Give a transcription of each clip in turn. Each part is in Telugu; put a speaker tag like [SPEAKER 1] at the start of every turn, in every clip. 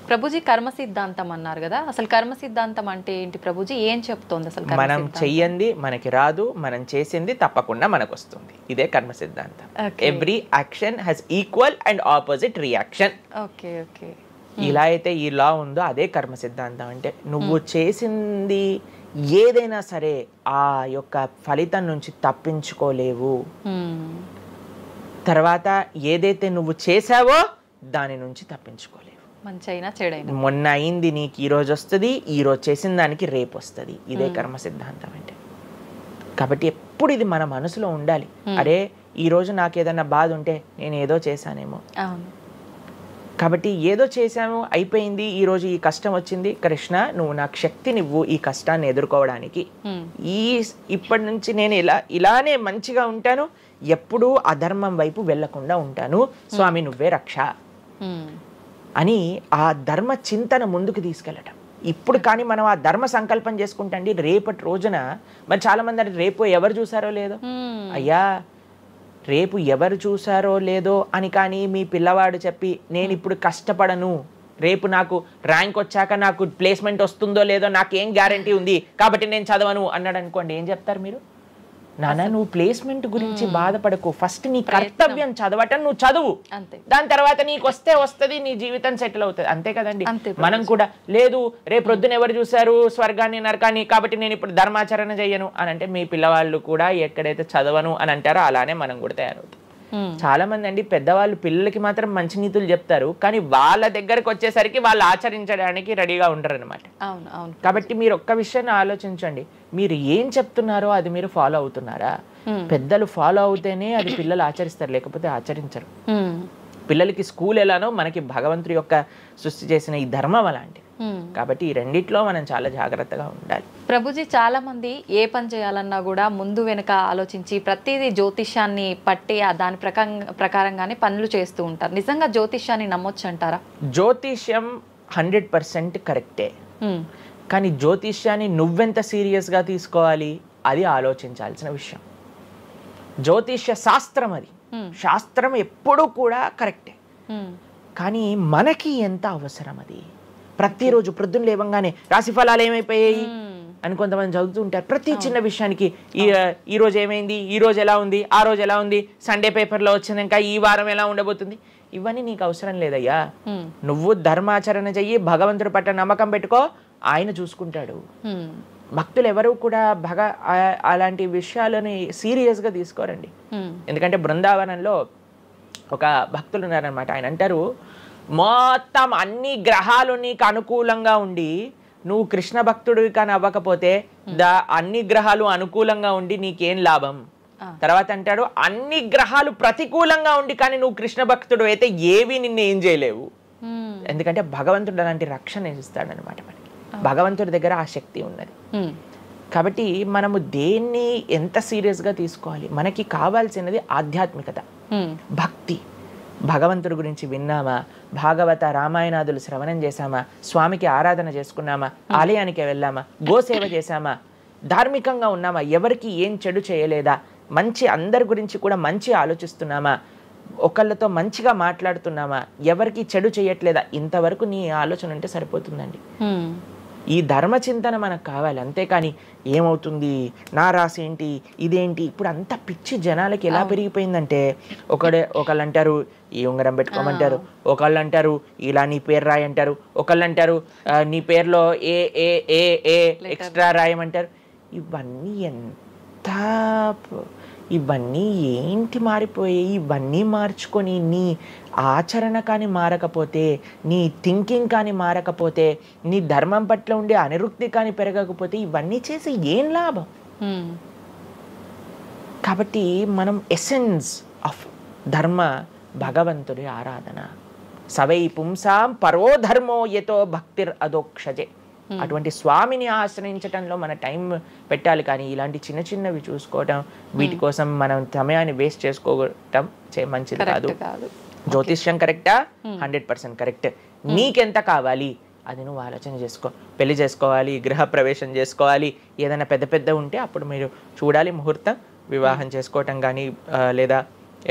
[SPEAKER 1] ప్రభుజీ కర్మ సిద్ధాంతం అన్నారు కదా, అసలు కర్మ సిద్ధాంతం అంటే ఏంటి ప్రభుజీ? ఏం చెప్తోంది అసలు?
[SPEAKER 2] మనం చెయ్యంది మనకి రాదు, మనం చేసింది తప్పకుండా మనకు వస్తుంది. ఇదే కర్మ సిద్ధాంతం. Every action has equal and opposite reaction.
[SPEAKER 1] Okay okay.
[SPEAKER 2] ఇలా అయితే ఈ లా ఉందో అదే కర్మ సిద్ధాంతం. అంటే నువ్వు చేసింది ఏదైనా సరే ఆ యొక్క ఫలితం నుంచి తప్పించుకోలేవు. తర్వాత ఏదైతే నువ్వు చేసావో దాని నుంచి తప్పించుకోలేవు.
[SPEAKER 1] మంచైనా చెడైనా
[SPEAKER 2] మొన్న అయింది నీకు ఈ రోజు వస్తుంది, ఈ రోజు చేసిన దానికి రేపు వస్తుంది. ఇదే కర్మ సిద్ధాంతం అంటే. కాబట్టి ఎప్పుడు ఇది మన మనసులో ఉండాలి. అరే ఈ రోజు నాకు ఏదైనా బాధ ఉంటే నేను ఏదో చేశానేమో, కాబట్టి ఏదో చేశాము అయిపోయింది, ఈ రోజు ఈ కష్టం వచ్చింది, కృష్ణ నువ్వు నాకు శక్తినివ్వు ఈ కష్టాన్ని ఎదుర్కోవడానికి. ఇప్పటి నుంచి నేను ఇలానే మంచిగా ఉంటాను, ఎప్పుడూ అధర్మం వైపు వెళ్లకుండా ఉంటాను, స్వామి నువ్వే రక్ష అని ఆ ధర్మ చింతన ముందుకు తీసుకెళ్ళటం. ఇప్పుడు కానీ మనం ఆ ధర్మ సంకల్పం చేసుకుంటండి రేపటి రోజున. మరి చాలా మంది అంటే రేపు ఎవరు చూసారో లేదో, అయ్యా రేపు ఎవరు చూసారో లేదో అని కానీ మీ పిల్లవాడు చెప్పి నేను ఇప్పుడు కష్టపడను, రేపు నాకు ర్యాంక్ వచ్చాక నాకు ప్లేస్మెంట్ వస్తుందో లేదో నాకేం గ్యారంటీ ఉంది కాబట్టి నేను చదవను అన్నాడు అనుకోండి, ఏం చెప్తారు మీరు? నాన్న నువ్వు ప్లేస్మెంట్ గురించి బాధపడకు, ఫస్ట్ నీ కర్తవ్యం చదవటం నువ్వు చదువు, దాని తర్వాత నీకు వస్తే వస్తుంది, నీ జీవితం సెటిల్ అవుతుంది. అంతే కదండి. మనం కూడా లేదు రేపు పొద్దున ఎవరు చూశారు స్వర్గాన్ని నరకాన్ని కాబట్టి నేను ఇప్పుడు ధర్మాచరణ చెయ్యను అని అంటే మీ పిల్లవాళ్ళు కూడా ఎక్కడైతే చదవను అని అంటారో అలానే మనం కూడా తయారవుతాం. చాలా మంది అండి పెద్దవాళ్ళు పిల్లలకి మాత్రం మంచి నీతులు చెప్తారు, కానీ వాళ్ళ దగ్గరకు వచ్చేసరికి వాళ్ళు ఆచరించడానికి రెడీగా ఉంటారు అనమాట. కాబట్టి మీరు ఒక్క విషయాన్ని ఆలోచించండి, మీరు ఏం చెప్తున్నారో అది మీరు ఫాలో అవుతున్నారా? పెద్దలు ఫాలో అవుతేనే అది పిల్లలు ఆచరిస్తారు, లేకపోతే ఆచరించరు. పిల్లలకి స్కూల్ ఎలానో మనకి భగవంతుడి యొక్క సృష్టి చేసిన ఈ ధర్మం అలాంటిది. కాబట్టి ఈ రెండిట్లో మనం చాలా జాగ్రత్తగా ఉండాలి.
[SPEAKER 1] ప్రభుజీ చాలా మంది ఏ పని చేయాలన్నా కూడా ముందు వెనుక ఆలోచించి ప్రతిదీ జ్యోతిష్యాన్ని పట్టి దాని ప్రకారంగానే పనులు చేస్తూ ఉంటారు. నిజంగా జ్యోతిష్యాన్ని నమ్మొచ్చు అంటారా?
[SPEAKER 2] జ్యోతిష్యం 100% కరెక్టే, కానీ జ్యోతిష్యాన్ని నువ్వెంత సీరియస్గా తీసుకోవాలి అది ఆలోచించాల్సిన విషయం. జ్యోతిష్య శాస్త్రం అది, శాస్త్రం ఎప్పుడూ కూడా కరెక్టే, కానీ మనకి ఎంత అవసరం అది. ప్రతిరోజు ప్రొద్దున లేవంగానే రాశి ఫలాలు ఏమైపోయాయి అని కొంతమంది చదువుతూ ఉంటారు. ప్రతి చిన్న విషయానికి ఈ రోజు ఏమైంది, ఈ రోజు ఎలా ఉంది, ఆ రోజు ఎలా ఉంది, సండే పేపర్లో వచ్చింది ఇంకా ఈ వారం ఎలా ఉండబోతుంది, ఇవన్నీ నీకు అవసరం లేదయ్యా. నువ్వు ధర్మాచరణ చెయ్యి, భగవంతుడి పట్ల నమ్మకం పెట్టుకో, ఆయన చూసుకుంటాడు. భక్తులు ఎవరు కూడా అలాంటి విషయాలని సీరియస్గా తీసుకోరండి. ఎందుకంటే బృందావనంలో ఒక భక్తులు ఉన్నారనమాట. ఆయన అంటారు, మొత్తం అన్ని గ్రహాలు నీకు అనుకూలంగా ఉండి నువ్వు కృష్ణ భక్తుడివి కానీ అవ్వకపోతే అన్ని గ్రహాలు అనుకూలంగా ఉండి నీకేం లాభం. తర్వాత అంటాడు, అన్ని గ్రహాలు ప్రతికూలంగా ఉండి కానీ నువ్వు కృష్ణ భక్తుడు అయితే ఏవి నిన్ను ఏం చేయలేవు. ఎందుకంటే భగవంతుడు అలాంటి రక్షణ ఇస్తాడనమాట. మనకి భగవంతుడి దగ్గర ఆ శక్తి ఉన్నది. కాబట్టి మనము దేన్ని ఎంత సీరియస్గా తీసుకోవాలి? మనకి కావాల్సినది ఆధ్యాత్మికత, భక్తి. భగవంతుడి గురించి విన్నామా, భాగవత రామాయణాదులు శ్రవణం చేశామా, స్వామికి ఆరాధన చేసుకున్నామా, ఆలయానికి వెళ్ళామా, గోసేవ చేశామా, ధార్మికంగా ఉన్నామా, ఎవరికి ఏం చెడు చేయలేదా, మంచి అందరి గురించి కూడా మంచి ఆలోచిస్తున్నామా, ఒకళ్ళతో మంచిగా మాట్లాడుతున్నామా, ఎవరికి చెడు చేయట్లేదా, ఇంతవరకు నీ ఆలోచన ఉంటే సరిపోతుందండి. ఈ ధర్మచింతన మనకు కావాలి. అంతేకాని ఏమవుతుంది, నా రాసి ఏంటి, ఇదేంటి, ఇప్పుడు అంత పిచ్చి జనాలకి ఎలా పెరిగిపోయిందంటే ఒకళ్ళు అంటారు ఈ ఉంగరం పెట్టుకోమంటారు, ఒకళ్ళు అంటారు ఇలా నీ పేరు రాయి అంటారు, ఒకళ్ళు అంటారు నీ పేరులో ఏ ఏ ఏ ఏ ఎక్స్ట్రా రాయమంటారు. ఇవన్నీ ఏంటి మారిపోయాయి? ఇవన్నీ మార్చుకొని నీ ఆచరణ కానీ మారకపోతే, నీ థింకింగ్ కానీ మారకపోతే, నీ ధర్మం పట్ల ఉండే అనిరుక్తి కానీ పెరగకపోతే ఇవన్నీ చేసి ఏం లాభం? కాబట్టి మనం ఎసెన్స్ ఆఫ్ ధర్మ భగవంతుడి ఆరాధన. సవై పుంసాం పరో ధర్మో యతో భక్తిర్ అదోక్షజే. అటువంటి స్వామిని ఆశ్రయించటంలో మన టైం పెట్టాలి, కానీ ఇలాంటి చిన్న చిన్నవి చూసుకోవటం, వీటి కోసం మనం సమయాన్ని వేస్ట్ చేసుకోవటం మంచిది కాదు. జ్యోతిష్యం కరెక్టా? 100% కరెక్ట్. నీకెంత కావాలి అది నువ్వు ఆలోచన చేసుకో. పెళ్లి చేసుకోవాలి, గృహ ప్రవేశం చేసుకోవాలి, ఏదైనా పెద్ద పెద్ద ఉంటే అప్పుడు మీరు చూడాలి ముహూర్తం, వివాహం చేసుకోవటం కానీ లేదా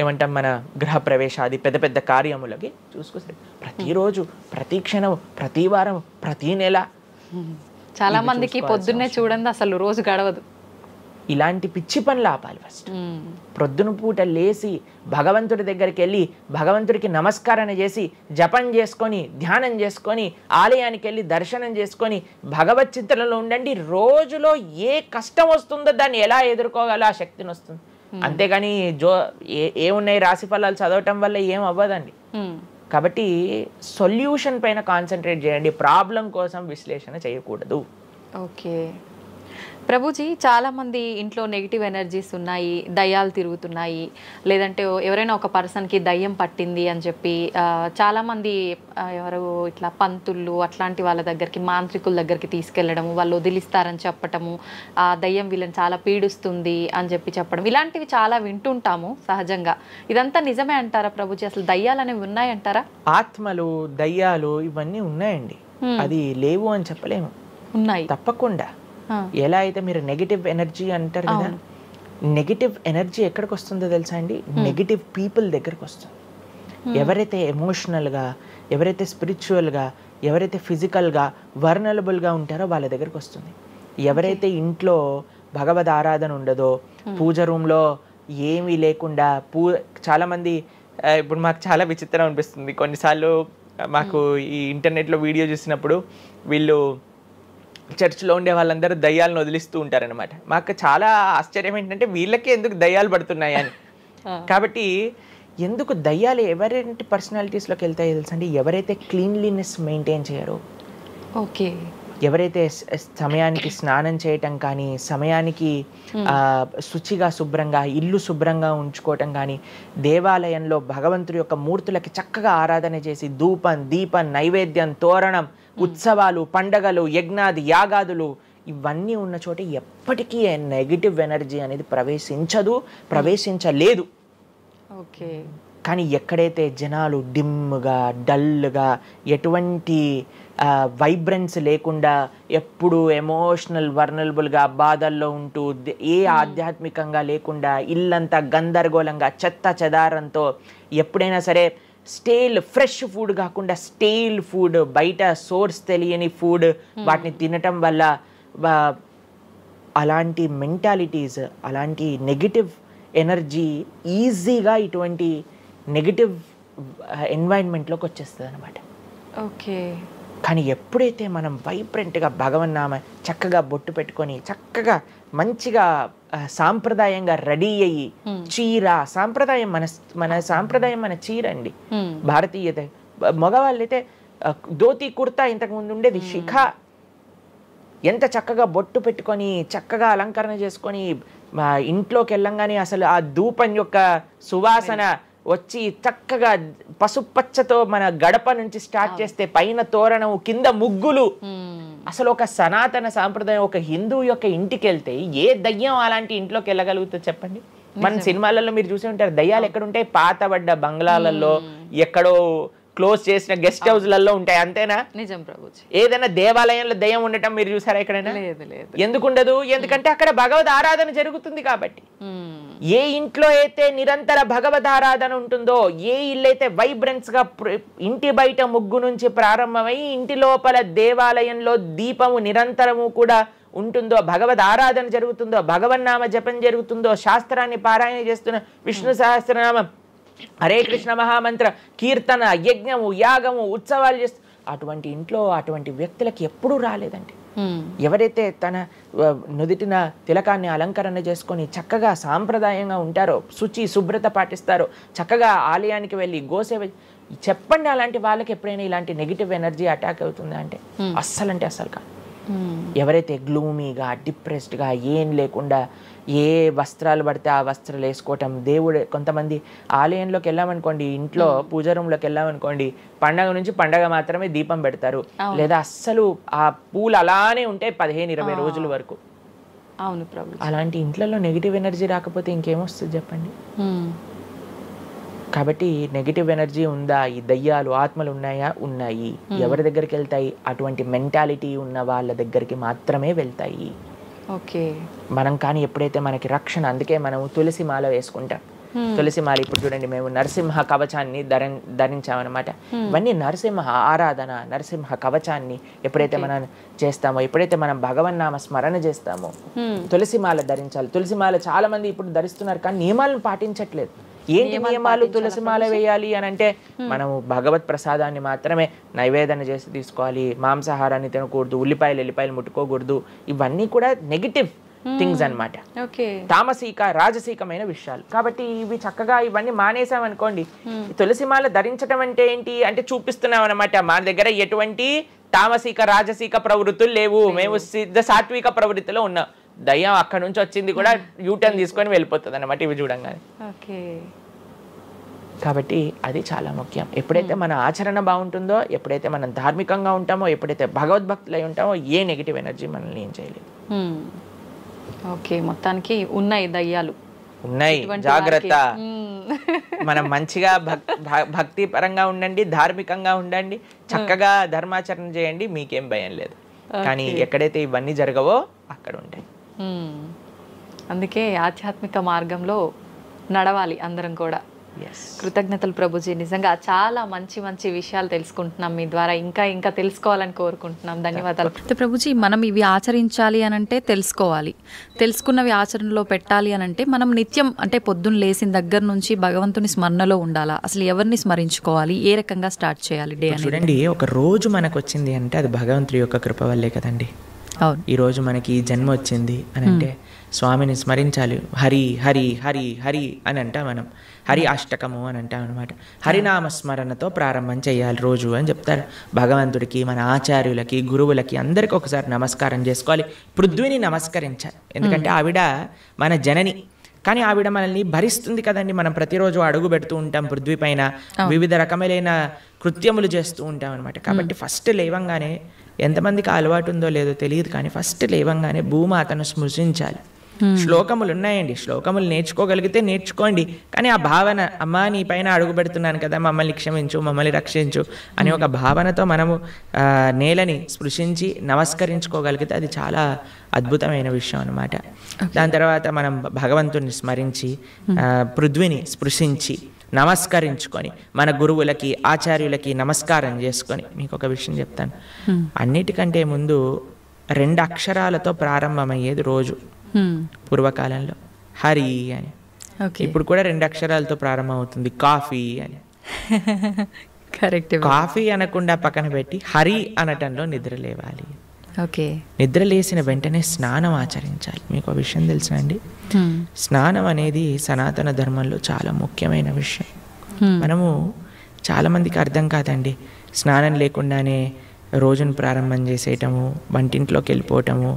[SPEAKER 2] ఏమంటాం మన గృహ ప్రవేశాది పెద్ద పెద్ద కార్యములకి చూసుకొస్తారు. ప్రతిరోజు, ప్రతి క్షణం, ప్రతి వారం, ప్రతి నెల.
[SPEAKER 1] చాలా మందికి పొద్దున్నే చూడండి అసలు రోజు గడవదు.
[SPEAKER 2] ఇలాంటి పిచ్చి పనులు ఆపాలి. ఫస్ట్ ప్రొద్దున పూట లేచి భగవంతుడి దగ్గరికి వెళ్ళి భగవంతుడికి నమస్కారం చేసి జపం చేసుకొని ధ్యానం చేసుకొని ఆలయానికి వెళ్ళి దర్శనం చేసుకొని భగవత్ చింతనలో ఉండండి. రోజులో ఏ కష్టం వస్తుందో దాన్ని ఎలా ఎదుర్కోగలో ఆ శక్తిని వస్తుంది. అంతేగాని ఏమున్నాయి రాశి ఫలాలు చదవటం వల్ల ఏం అవ్వదండి. కాబట్టి సొల్యూషన్ పైన కాన్సన్ట్రేట్ చేయండి, ప్రాబ్లం కోసం విశ్లేషణ చేయకూడదు.
[SPEAKER 1] ఓకే ప్రభుజీ, చాలామంది ఇంట్లో నెగిటివ్ ఎనర్జీస్ ఉన్నాయి, దయ్యాలు తిరుగుతున్నాయి, లేదంటే ఎవరైనా ఒక పర్సన్కి దయ్యం పట్టింది అని చెప్పి చాలామంది ఎవరు ఇట్లా పంతుళ్ళు అట్లాంటి వాళ్ళ దగ్గరికి, మాంత్రికుల దగ్గరికి తీసుకెళ్ళడము, వాళ్ళు వదిలిస్తారని చెప్పటము, ఆ దయ్యం వీళ్ళని చాలా పీడిస్తుంది అని చెప్పడం, ఇలాంటివి చాలా వింటుంటాము సహజంగా. ఇదంతా నిజమే అంటారా ప్రభుజీ? అసలు దయ్యాలు అనేవి ఉన్నాయంటారా?
[SPEAKER 2] ఆత్మలు, దయ్యాలు ఇవన్నీ ఉన్నాయండి, అది లేవు అని చెప్పలేము.
[SPEAKER 1] ఉన్నాయి తప్పకుండా.
[SPEAKER 2] ఎలా అయితే మీరు నెగిటివ్ ఎనర్జీ అంటారు కదా, నెగిటివ్ ఎనర్జీ ఎక్కడికి వస్తుందో తెలుసా అండి? నెగిటివ్ పీపుల్ దగ్గరకు వస్తుంది. ఎవరైతే ఎమోషనల్గా, ఎవరైతే స్పిరిచువల్గా, ఎవరైతే ఫిజికల్గా వర్నలబుల్గా ఉంటారో వాళ్ళ దగ్గరకు వస్తుంది. ఎవరైతే ఇంట్లో భగవద్ ఆరాధన ఉండదో, పూజ రూమ్లో ఏమీ లేకుండా చాలామంది, ఇప్పుడు మాకు చాలా విచిత్రం అనిపిస్తుంది కొన్నిసార్లు. మాకు ఈ ఇంటర్నెట్లో వీడియో చూసినప్పుడు వీళ్ళు చర్చ్లో ఉండే వాళ్ళందరూ దయ్యాలను వదిలిస్తూ ఉంటారనమాట. మాకు చాలా ఆశ్చర్యం ఏంటంటే వీళ్ళకే ఎందుకు దయ్యాలు పడుతున్నాయి అని. కాబట్టి ఎందుకు దయ్యాలు ఎవరైతే పర్సనాలిటీస్లోకి వెళ్తాయో తెలుసండి? ఎవరైతే క్లీన్లీనెస్ మెయింటైన్ చేయరో,
[SPEAKER 1] ఓకే,
[SPEAKER 2] ఎవరైతే సమయానికి స్నానం చేయటం కానీ, సమయానికి శుచిగా శుభ్రంగా ఇల్లు శుభ్రంగా ఉంచుకోవటం కానీ, దేవాలయంలో భగవంతుడి యొక్క మూర్తులకి చక్కగా ఆరాధన చేసి ధూపం, దీపం, నైవేద్యం, తోరణం, ఉత్సవాలు, పండగలు, యజ్ఞాది యాగాదులు ఇవన్నీ ఉన్న చోట ఎప్పటికీ నెగిటివ్ ఎనర్జీ అనేది ప్రవేశించలేదు.
[SPEAKER 1] ఓకే.
[SPEAKER 2] కానీ ఎక్కడైతే జనాలు డిమ్గా, డల్గా, ఎటువంటి వైబ్రెన్స్ లేకుండా ఎప్పుడు ఎమోషనల్ వర్నలబుల్గా బాధల్లో ఉంటూ, ఏ ఆధ్యాత్మికంగా లేకుండా, ఇల్లంతా గందరగోళంగా చెత్త చెదారంతో, ఎప్పుడైనా సరే ఫ్రెష్ ఫుడ్ కాకుండా స్టేల్ ఫుడ్, బయట సోర్స్ తెలియని ఫుడ్ వాటిని తినటం వల్ల అలాంటి మెంటాలిటీస్, అలాంటి నెగిటివ్ ఎనర్జీ ఈజీగా ఇటువంటి నెగిటివ్ ఎన్వైరన్మెంట్లోకి వచ్చేస్తుంది అనమాట.
[SPEAKER 1] ఓకే.
[SPEAKER 2] కానీ ఎప్పుడైతే మనం వైబ్రెంట్గా భగవన్నామ చక్కగా బొట్టు పెట్టుకొని చక్కగా మంచిగా సాంప్రదాయంగా రెడీ అయ్యి, చీర సాంప్రదాయం, మన సాంప్రదాయం మన చీర అండి. భారతీయత మగవాళ్ళైతే ధోతి కుర్తా, ఇంతకుముందు ఉండేది శిఖ. ఎంత చక్కగా బొట్టు పెట్టుకొని చక్కగా అలంకరణ చేసుకొని ఇంట్లోకి వెళ్ళంగానే అసలు ఆ ధూపం యొక్క సువాసన వచ్చి చక్కగా పసుపచ్చతో మన గడప నుంచి స్టార్ట్ చేస్తే పైన తోరణం, కింద ముగ్గులు. అసలు ఒక సనాతన సాంప్రదాయం, ఒక హిందూ యొక్క ఇంటికి వెళ్తే ఏ దయ్యం అలాంటి ఇంట్లోకి వెళ్ళగలుగుతుంది చెప్పండి? మన సినిమాలలో మీరు చూసి ఉంటారు, దయ్యాలు ఎక్కడుంటాయి? పాతబడ్డ బంగ్లాలలో, ఎక్కడో క్లోజ్ చేసిన గెస్ట్ హౌస్లలో ఉంటాయి, అంతేనా?
[SPEAKER 1] నిజం ప్రభుజీ.
[SPEAKER 2] ఏదైనా దేవాలయంలో దయ్యం ఉండటం మీరు చూసారా ఎక్కడైనా? ఎందుకు ఉండదు? ఎందుకంటే అక్కడ భగవద్ ఆరాధన జరుగుతుంది కాబట్టి. ఏ ఇంట్లో అయితే నిరంతర భగవద్ ఆరాధన ఉంటుందో, ఏ ఇల్లు అయితే వైబ్రెన్స్ గా ఇంటి బయట ముగ్గు నుంచి ప్రారంభమై ఇంటి లోపల దేవాలయంలో దీపము నిరంతరము కూడా ఉంటుందో, భగవద్ ఆరాధన జరుగుతుందో, భగవన్నామ జపం జరుగుతుందో, శాస్త్రాన్ని పారాయణ చేస్తున్న విష్ణు సహస్రనామం, హరే కృష్ణ మహామంత్ర కీర్తన, యజ్ఞము, యాగము, ఉత్సవాలు చేస్తూ, అటువంటి ఇంట్లో అటువంటి వ్యక్తులకి ఎప్పుడూ రాలేదండి. ఎవరైతే తన నుదిటిన తిలకాన్ని అలంకరణ చేసుకొని చక్కగా సాంప్రదాయంగా ఉంటారో, శుచి శుభ్రత పాటిస్తారో, చక్కగా ఆలయానికి వెళ్ళి గోసేవ, చెప్పండి అలాంటి వాళ్ళకి ఎప్పుడైనా ఇలాంటి నెగిటివ్ ఎనర్జీ అటాక్ అవుతుందా అంటే అస్సలు కాదు. ఎవరైతే గ్లూమీగా, డిప్రెస్డ్గా, ఏం లేకుండా ఏ వస్త్రాలు పడితే ఆ వస్త్రాలు వేసుకోవటం, దేవుడు కొంతమంది ఆలయంలోకి వెళ్ళామనుకోండి, ఇంట్లో పూజ రూమ్లోకి వెళ్ళామనుకోండి, పండగ నుంచి పండగ మాత్రమే దీపం పెడతారు, లేదా అస్సలు ఆ పూలు అలానే ఉంటాయి 15-20 రోజుల వరకు.
[SPEAKER 1] అవును ప్రభు.
[SPEAKER 2] అలాంటి ఇంట్లో నెగిటివ్ ఎనర్జీ రాకపోతే ఇంకేమొస్తుంది చెప్పండి? కాబట్టి నెగిటివ్ ఎనర్జీ ఉందా? ఈ దయ్యాలు, ఆత్మలు ఉన్నాయా? ఉన్నాయి. ఎవరి దగ్గరికి వెళ్తాయి? అటువంటి మెంటాలిటీ ఉన్న వాళ్ళ దగ్గరికి మాత్రమే వెళ్తాయి.
[SPEAKER 1] ఓకే.
[SPEAKER 2] మనం కానీ ఎప్పుడైతే మనకి రక్షణ, అందుకే మనం తులసి మాల వేసుకుంటాం. తులసిమాల ఇప్పుడు చూడండి మేము నరసింహ కవచాన్ని ధరించామన్నమాట. ఇవన్నీ నరసింహ ఆరాధన, నరసింహ కవచాన్ని ఎప్పుడైతే మనం చేస్తామో, ఎప్పుడైతే మనం భగవన్నామ స్మరణ చేస్తామో తులసిమాల ధరించాలి. తులసిమాల చాలా మంది ఇప్పుడు ధరిస్తున్నారు కానీ నియమాలను పాటించట్లేదు. ఏంటి నియమాలు? తులసిమాల వేయాలి అని అంటే మనము భగవత్ ప్రసాదాన్ని మాత్రమే నైవేదన చేసి తీసుకోవాలి, మాంసాహారాన్ని తినకూడదు, ఎల్లిపాయలు ముట్టుకోకూడదు. ఇవన్నీ కూడా నెగిటివ్ థింగ్స్ అన్నమాట, తామసిక రాజసికమైన విషయాలు. కాబట్టి ఇవి చక్కగా ఇవన్నీ మానేసామనుకోండి. తులసిమాల ధరించడం అంటే ఏంటి అంటే చూపిస్తున్నాం అనమాట, మన దగ్గర ఎటువంటి తామసిక రాజసిక ప్రవృత్తులు లేవు, మేము సిద్ధ సాత్విక ప్రవృత్తిలో ఉన్నాం. దయ్యం అక్కడ నుంచి వచ్చింది కూడా యూటర్న్ తీసుకొని వెళ్ళిపోతుంది అన్నమాట ఇవి చూడంగానే. కాబట్టి అది చాలా ముఖ్యం. ఎప్పుడైతే మన ఆచరణ బాగుంటుందో, ఎప్పుడైతే మనం ధార్మికంగా ఉంటామో, ఎప్పుడైతే భగవద్భక్తులై ఉంటామో, ఏ నెగిటివ్ ఎనర్జీ మనల్ని ఏం చేయలేదు.
[SPEAKER 1] ఓకే, మొత్తానికి ఉన్నాయి దయ్యాలు,
[SPEAKER 2] ఉన్నాయి, జాగ్రత్త. మనం మంచిగా భక్తి పరంగా ఉండండి, ధార్మికంగా ఉండండి, చక్కగా ధర్మాచరణ చేయండి, మీకేం భయం లేదు. కానీ ఎక్కడైతే ఇవన్నీ జరగవో అక్కడ ఉంటాయి.
[SPEAKER 1] అందుకే ఆధ్యాత్మిక మార్గంలో నడవాలి అందరం కూడా. కృతజ్ఞతలు ప్రభుజీ, నిజంగా చాలా మంచి మంచి విషయాలు తెలుసుకుంటున్నాం మీ ద్వారా, ఇంకా ఇంకా తెలుసుకోవాలని కోరుకుంటున్నాం. ధన్యవాదాలు. ప్రభుజీ, మనం ఇవి ఆచరించాలి అని అంటే తెలుసుకోవాలి, తెలుసుకున్నవి ఆచరణలో పెట్టాలి అని అంటే మనం నిత్యం అంటే పొద్దున్న లేచిన దగ్గర నుంచి భగవంతుని స్మరణలో ఉండాలా? అసలు ఎవరిని స్మరించుకోవాలి, ఏ రకంగా స్టార్ట్ చేయాలి డే అని?
[SPEAKER 2] చూడండి, ఒక రోజు మనకు వచ్చింది అంటే అది భగవంతుడి యొక్క కృప వల్లే కదండి.
[SPEAKER 1] అవును,
[SPEAKER 2] ఈరోజు మనకి ఈ జన్మ వచ్చింది అని అంటే స్వామిని స్మరించాలి. హరి హరి హరి హరి అని అంటా మనం, హరి అష్టకము అని అంటాం అనమాట. హరినామస్మరణతో ప్రారంభం చేయాలి రోజు అని చెప్తారు. భగవంతుడికి, మన ఆచార్యులకి, గురువులకి అందరికీ ఒకసారి నమస్కారం చేసుకోవాలి. పృథ్వీని నమస్కరించాలి, ఎందుకంటే ఆవిడ మన జనని. కానీ ఆవిడ మనల్ని భరిస్తుంది కదండి. మనం ప్రతిరోజు అడుగు పెడుతూ ఉంటాం పృథ్వీ పైన, వివిధ రకమైన కృత్యములు చేస్తూ ఉంటాం అనమాట. కాబట్టి ఫస్ట్ లేవంగానే, ఎంతమందికి అలవాటు ఉందో లేదో తెలియదు కానీ ఫస్ట్ లేవంగానే భూమాతను స్మృశించాలి. శ్లోకములు ఉన్నాయండి, శ్లోకములు నేర్చుకోగలిగితే నేర్చుకోండి. కానీ ఆ భావన, అమ్మా నీ పైన అడుగు పెడుతున్నాను కదా, మమ్మల్ని క్షమించు, మమ్మల్ని రక్షించు అనే ఒక భావనతో మనము నేలని స్పృశించి నమస్కరించుకోగలిగితే అది చాలా అద్భుతమైన విషయం అనమాట. దాని తర్వాత మనం భగవంతుని స్మరించి పృథ్వీని స్పృశించి నమస్కరించుకొని మన గురువులకి, ఆచార్యులకి నమస్కారం చేసుకొని, మీకు ఒక విషయం చెప్తాను. అన్నిటికంటే ముందు 2 అక్షరాలతో ప్రారంభమయ్యేది రోజు పూర్వకాలంలో, హరి అని. ఇప్పుడు కూడా 2 అక్షరాలతో ప్రారంభం అవుతుంది, కాఫీ అని.
[SPEAKER 1] కరెక్ట్.
[SPEAKER 2] కాఫీ అనకుండా పక్కన పెట్టి హరి అనటంలో నిద్ర లేవాలి.
[SPEAKER 1] ఓకే,
[SPEAKER 2] నిద్ర లేసిన వెంటనే స్నానం ఆచరించాలి. మీకు ఆ విషయం తెలుసా అండి? స్నానం అనేది సనాతన ధర్మంలో చాలా ముఖ్యమైన విషయం. మనము చాలామందికి అర్థం కాదండి, స్నానం లేకుండానే రోజును ప్రారంభం చేసేయటము, వంటింట్లోకి వెళ్ళిపోవటము,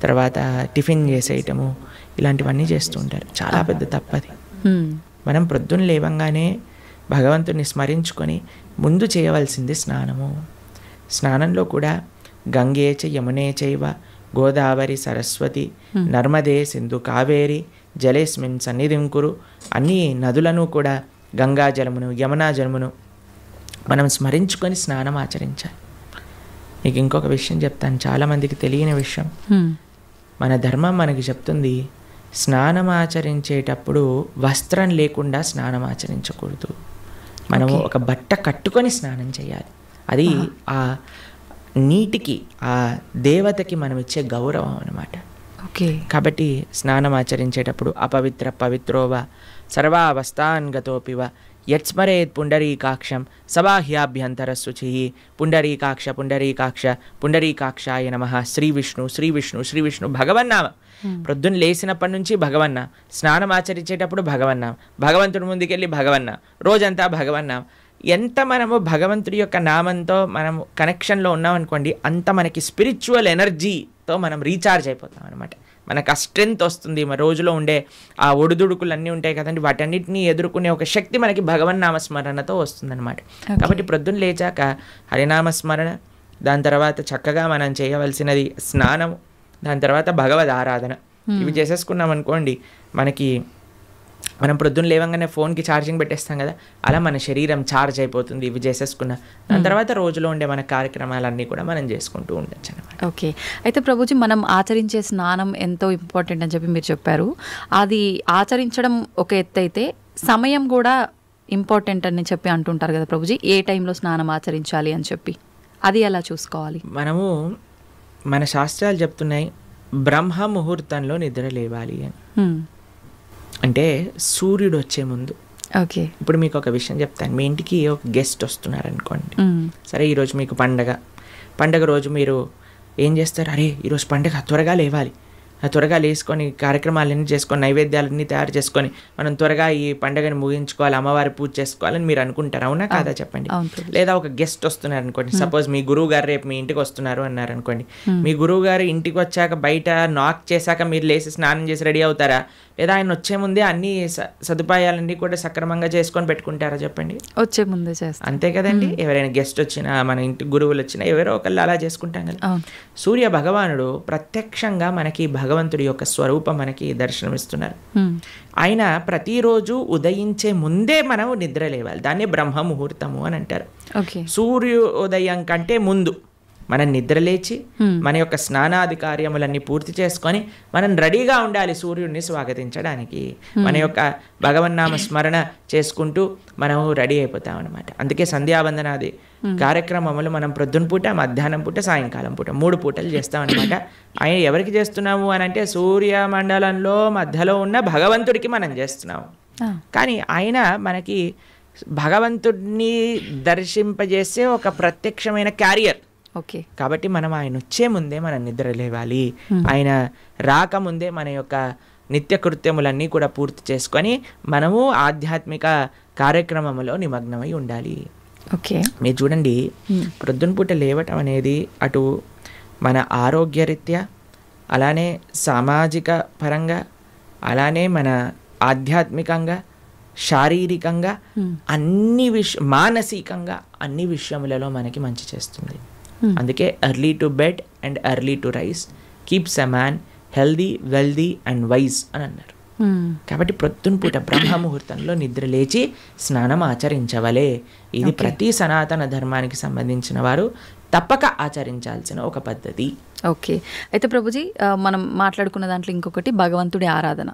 [SPEAKER 2] తర్వాత టిఫిన్ చేసేయటము, ఇలాంటివన్నీ చేస్తూ ఉంటారు. చాలా పెద్ద తప్పది. మనం ప్రొద్దున లేవంగానే భగవంతుని స్మరించుకొని ముందు చేయవలసింది స్నానము. స్నానంలో కూడా గంగే చ యమునే చైవ గోదావరి సరస్వతి నర్మదే సింధు కావేరి జలేస్మిన్ సన్నిధిం కురు. అన్ని నదులను కూడా గంగా జలమును, యమునా జలమును మనం స్మరించుకొని స్నానం ఆచరించాలి. మీకు ఇంకొక విషయం చెప్తాను, చాలామందికి తెలియని విషయం. మన ధర్మం మనకి చెప్తుంది, స్నానం ఆచరించేటప్పుడు వస్త్రం లేకుండా స్నానం ఆచరించకూడదు. మనము ఒక బట్ట కట్టుకొని స్నానం చేయాలి. అది ఆ నీటికి, ఆ దేవతకి మనం ఇచ్చే గౌరవం అన్నమాట.
[SPEAKER 1] ఓకే,
[SPEAKER 2] కాబట్టి స్నానం ఆచరించేటప్పుడు అపవిత్ర పవిత్రోవ సర్వావస్థాన్ గతోపివ యత్స్మరేత్ పుండరీకాక్షం సబాహ్యాభ్యంతర శుచి. పుండరీకాక్ష పుండరీకాక్ష పుండరీకాక్షాయ నమః. శ్రీ విష్ణు శ్రీ విష్ణు శ్రీ విష్ణు భగవన్నామ. ప్రొద్దున లేచినప్పటి నుంచి భగవన్న, స్నానం ఆచరించేటప్పుడు భగవన్న, భగవంతుడి ముందుకెళ్ళి భగవన్న, రోజంతా భగవన్న. ఎంత మనము భగవంతుడి యొక్క నామంతో మనము కనెక్షన్లో ఉన్నామనుకోండి, అంత మనకి స్పిరిచువల్ ఎనర్జీతో మనం రీఛార్జ్ అయిపోతాం అనమాట. మనకు ఆ స్ట్రెంగ్త్ వస్తుంది. మన రోజులో ఉండే ఆ ఒడిదుడుకులు అన్నీ ఉంటాయి కదండి, వాటన్నిటిని ఎదుర్కొనే ఒక శక్తి మనకి భగవన్నామస్మరణతో వస్తుందన్నమాట. కాబట్టి ప్రొద్దున లేచాక హరినామస్మరణ, దాని తర్వాత చక్కగా మనం చేయవలసినది స్నానం, దాని తర్వాత భగవద్ ఆరాధన. ఇవి చేసేసుకున్నాం అనుకోండి, మనం ప్రొద్దున లేవంగానే ఫోన్కి ఛార్జింగ్ పెట్టేస్తాం కదా, అలా మన శరీరం ఛార్జ్ అయిపోతుంది ఇవి చేసేసుకున్న. దాని తర్వాత రోజులో ఉండే మన కార్యక్రమాలన్నీ కూడా మనం చేసుకుంటూ ఉండొచ్చు అనమాట.
[SPEAKER 1] ఓకే, అయితే ప్రభుజీ, మనం ఆచరించే స్నానం ఎంతో ఇంపార్టెంట్ అని చెప్పి మీరు చెప్పారు. అది ఆచరించడం ఒక ఎత్తు అయితే సమయం కూడా ఇంపార్టెంట్ అని చెప్పి అంటుంటారు కదా ప్రభుజీ, ఏ టైంలో స్నానం ఆచరించాలి అని చెప్పి, అది ఎలా చూసుకోవాలి?
[SPEAKER 2] మనము మన శాస్త్రాలు చెప్తున్నాయి బ్రహ్మ ముహూర్తంలో నిద్ర లేవాలి అని. అంటే సూర్యుడు వచ్చే ముందు.
[SPEAKER 1] ఓకే.
[SPEAKER 2] ఇప్పుడు మీకు ఒక విషయం చెప్తాను. మీ ఇంటికి ఒక గెస్ట్ వస్తున్నారు అనుకోండి. సరే ఈరోజు మీకు పండగ రోజు మీరు ఏం చేస్తారు? అరే ఈరోజు పండగ, త్వరగా లేవాలి, త్వరగా లేసుకొని కార్యక్రమాలన్నీ చేసుకొని నైవేద్యాలన్నీ తయారు చేసుకొని మనం త్వరగా ఈ పండుగని ముగించుకోవాలి, అమ్మవారి పూజ చేసుకోవాలని మీరు అనుకుంటారు. అవునా కాదా చెప్పండి? లేదా ఒక గెస్ట్ వస్తున్నారు అనుకోండి. సపోజ్ మీ గురువు గారు రేపు మీ ఇంటికి వస్తున్నారు అన్నారు అనుకోండి. మీ గురువు గారు ఇంటికి వచ్చాక బయట నాక్ చేశాక మీరు లేచి స్నానం చేసి రెడీ అవుతారా? లేదా ఆయన వచ్చే ముందే అన్ని సదుపాయాలన్నీ కూడా సక్రమంగా చేసుకొని పెట్టుకుంటారా చెప్పండి?
[SPEAKER 1] వచ్చే ముందే చేస్తారు.
[SPEAKER 2] అంతే కదండి. ఎవరైనా గెస్ట్ వచ్చినా, మన ఇంటి గురువులు వచ్చినా ఎవరో ఒకళ్ళు అలా చేసుకుంటాం కదా. సూర్య భగవానుడు ప్రత్యక్షంగా మనకి భగవంతుడి యొక్క స్వరూపం మనకి దర్శనమిస్తున్నారు. ఆయన ప్రతిరోజు ఉదయించే ముందే మనం నిద్ర లేవాలి. దాన్ని బ్రహ్మ ముహూర్తము అని అంటారు. సూర్యోదయం కంటే ముందు మనం నిద్రలేచి మన యొక్క స్నానాది కార్యములన్నీ పూర్తి చేసుకొని మనం రెడీగా ఉండాలి సూర్యుడిని స్వాగతించడానికి. మన యొక్క భగవన్నామ స్మరణ చేసుకుంటూ మనం రెడీ అయిపోతాం అనమాట. అందుకే సంధ్యావందనాది కార్యక్రమములు మనం ప్రొద్దున పూట, మధ్యాహ్నం పూట, సాయంకాలం పూట 3 పూటలు చేస్తాం అనమాట. ఆయన ఎవరికి చేస్తున్నాము అని అంటే సూర్యమండలంలో మధ్యలో ఉన్న భగవంతుడికి మనం చేస్తున్నాము. కానీ ఆయన మనకి భగవంతుడిని దర్శింపజేసే ఒక ప్రత్యక్షమైన క్యారియర్.
[SPEAKER 1] ఓకే.
[SPEAKER 2] కాబట్టి మనం ఆయన వచ్చే ముందే మనం నిద్ర లేవాలి. ఆయన రాకముందే మన యొక్క నిత్య కృత్యములన్నీ కూడా పూర్తి చేసుకొని మనము ఆధ్యాత్మిక కార్యక్రమంలో నిమగ్నమై ఉండాలి.
[SPEAKER 1] ఓకే.
[SPEAKER 2] మీరు చూడండి, ప్రొద్దున పూట లేవటం అనేది అటు మన ఆరోగ్యరీత్యా, అలానే సామాజిక పరంగా, అలానే మన ఆధ్యాత్మికంగా, శారీరకంగా, అన్ని మానసికంగా అన్ని విషయములలో మనకి మంచి చేస్తుంది. అందుకే early to bed and early to rice keeps a man healthy, wealthy and wise అని అన్నారు. కాబట్టి ప్రొద్దున పూట బ్రహ్మ ముహూర్తంలో నిద్ర లేచి స్నానం ఆచరించవలే. ఇది ప్రతి సనాతన ధర్మానికి సంబంధించిన వారు తప్పక ఆచరించాల్సిన ఒక పద్ధతి.
[SPEAKER 1] ఓకే. అయితే ప్రభుజీ, మనం మాట్లాడుకున్న దాంట్లో ఇంకొకటి భగవంతుడి ఆరాధన.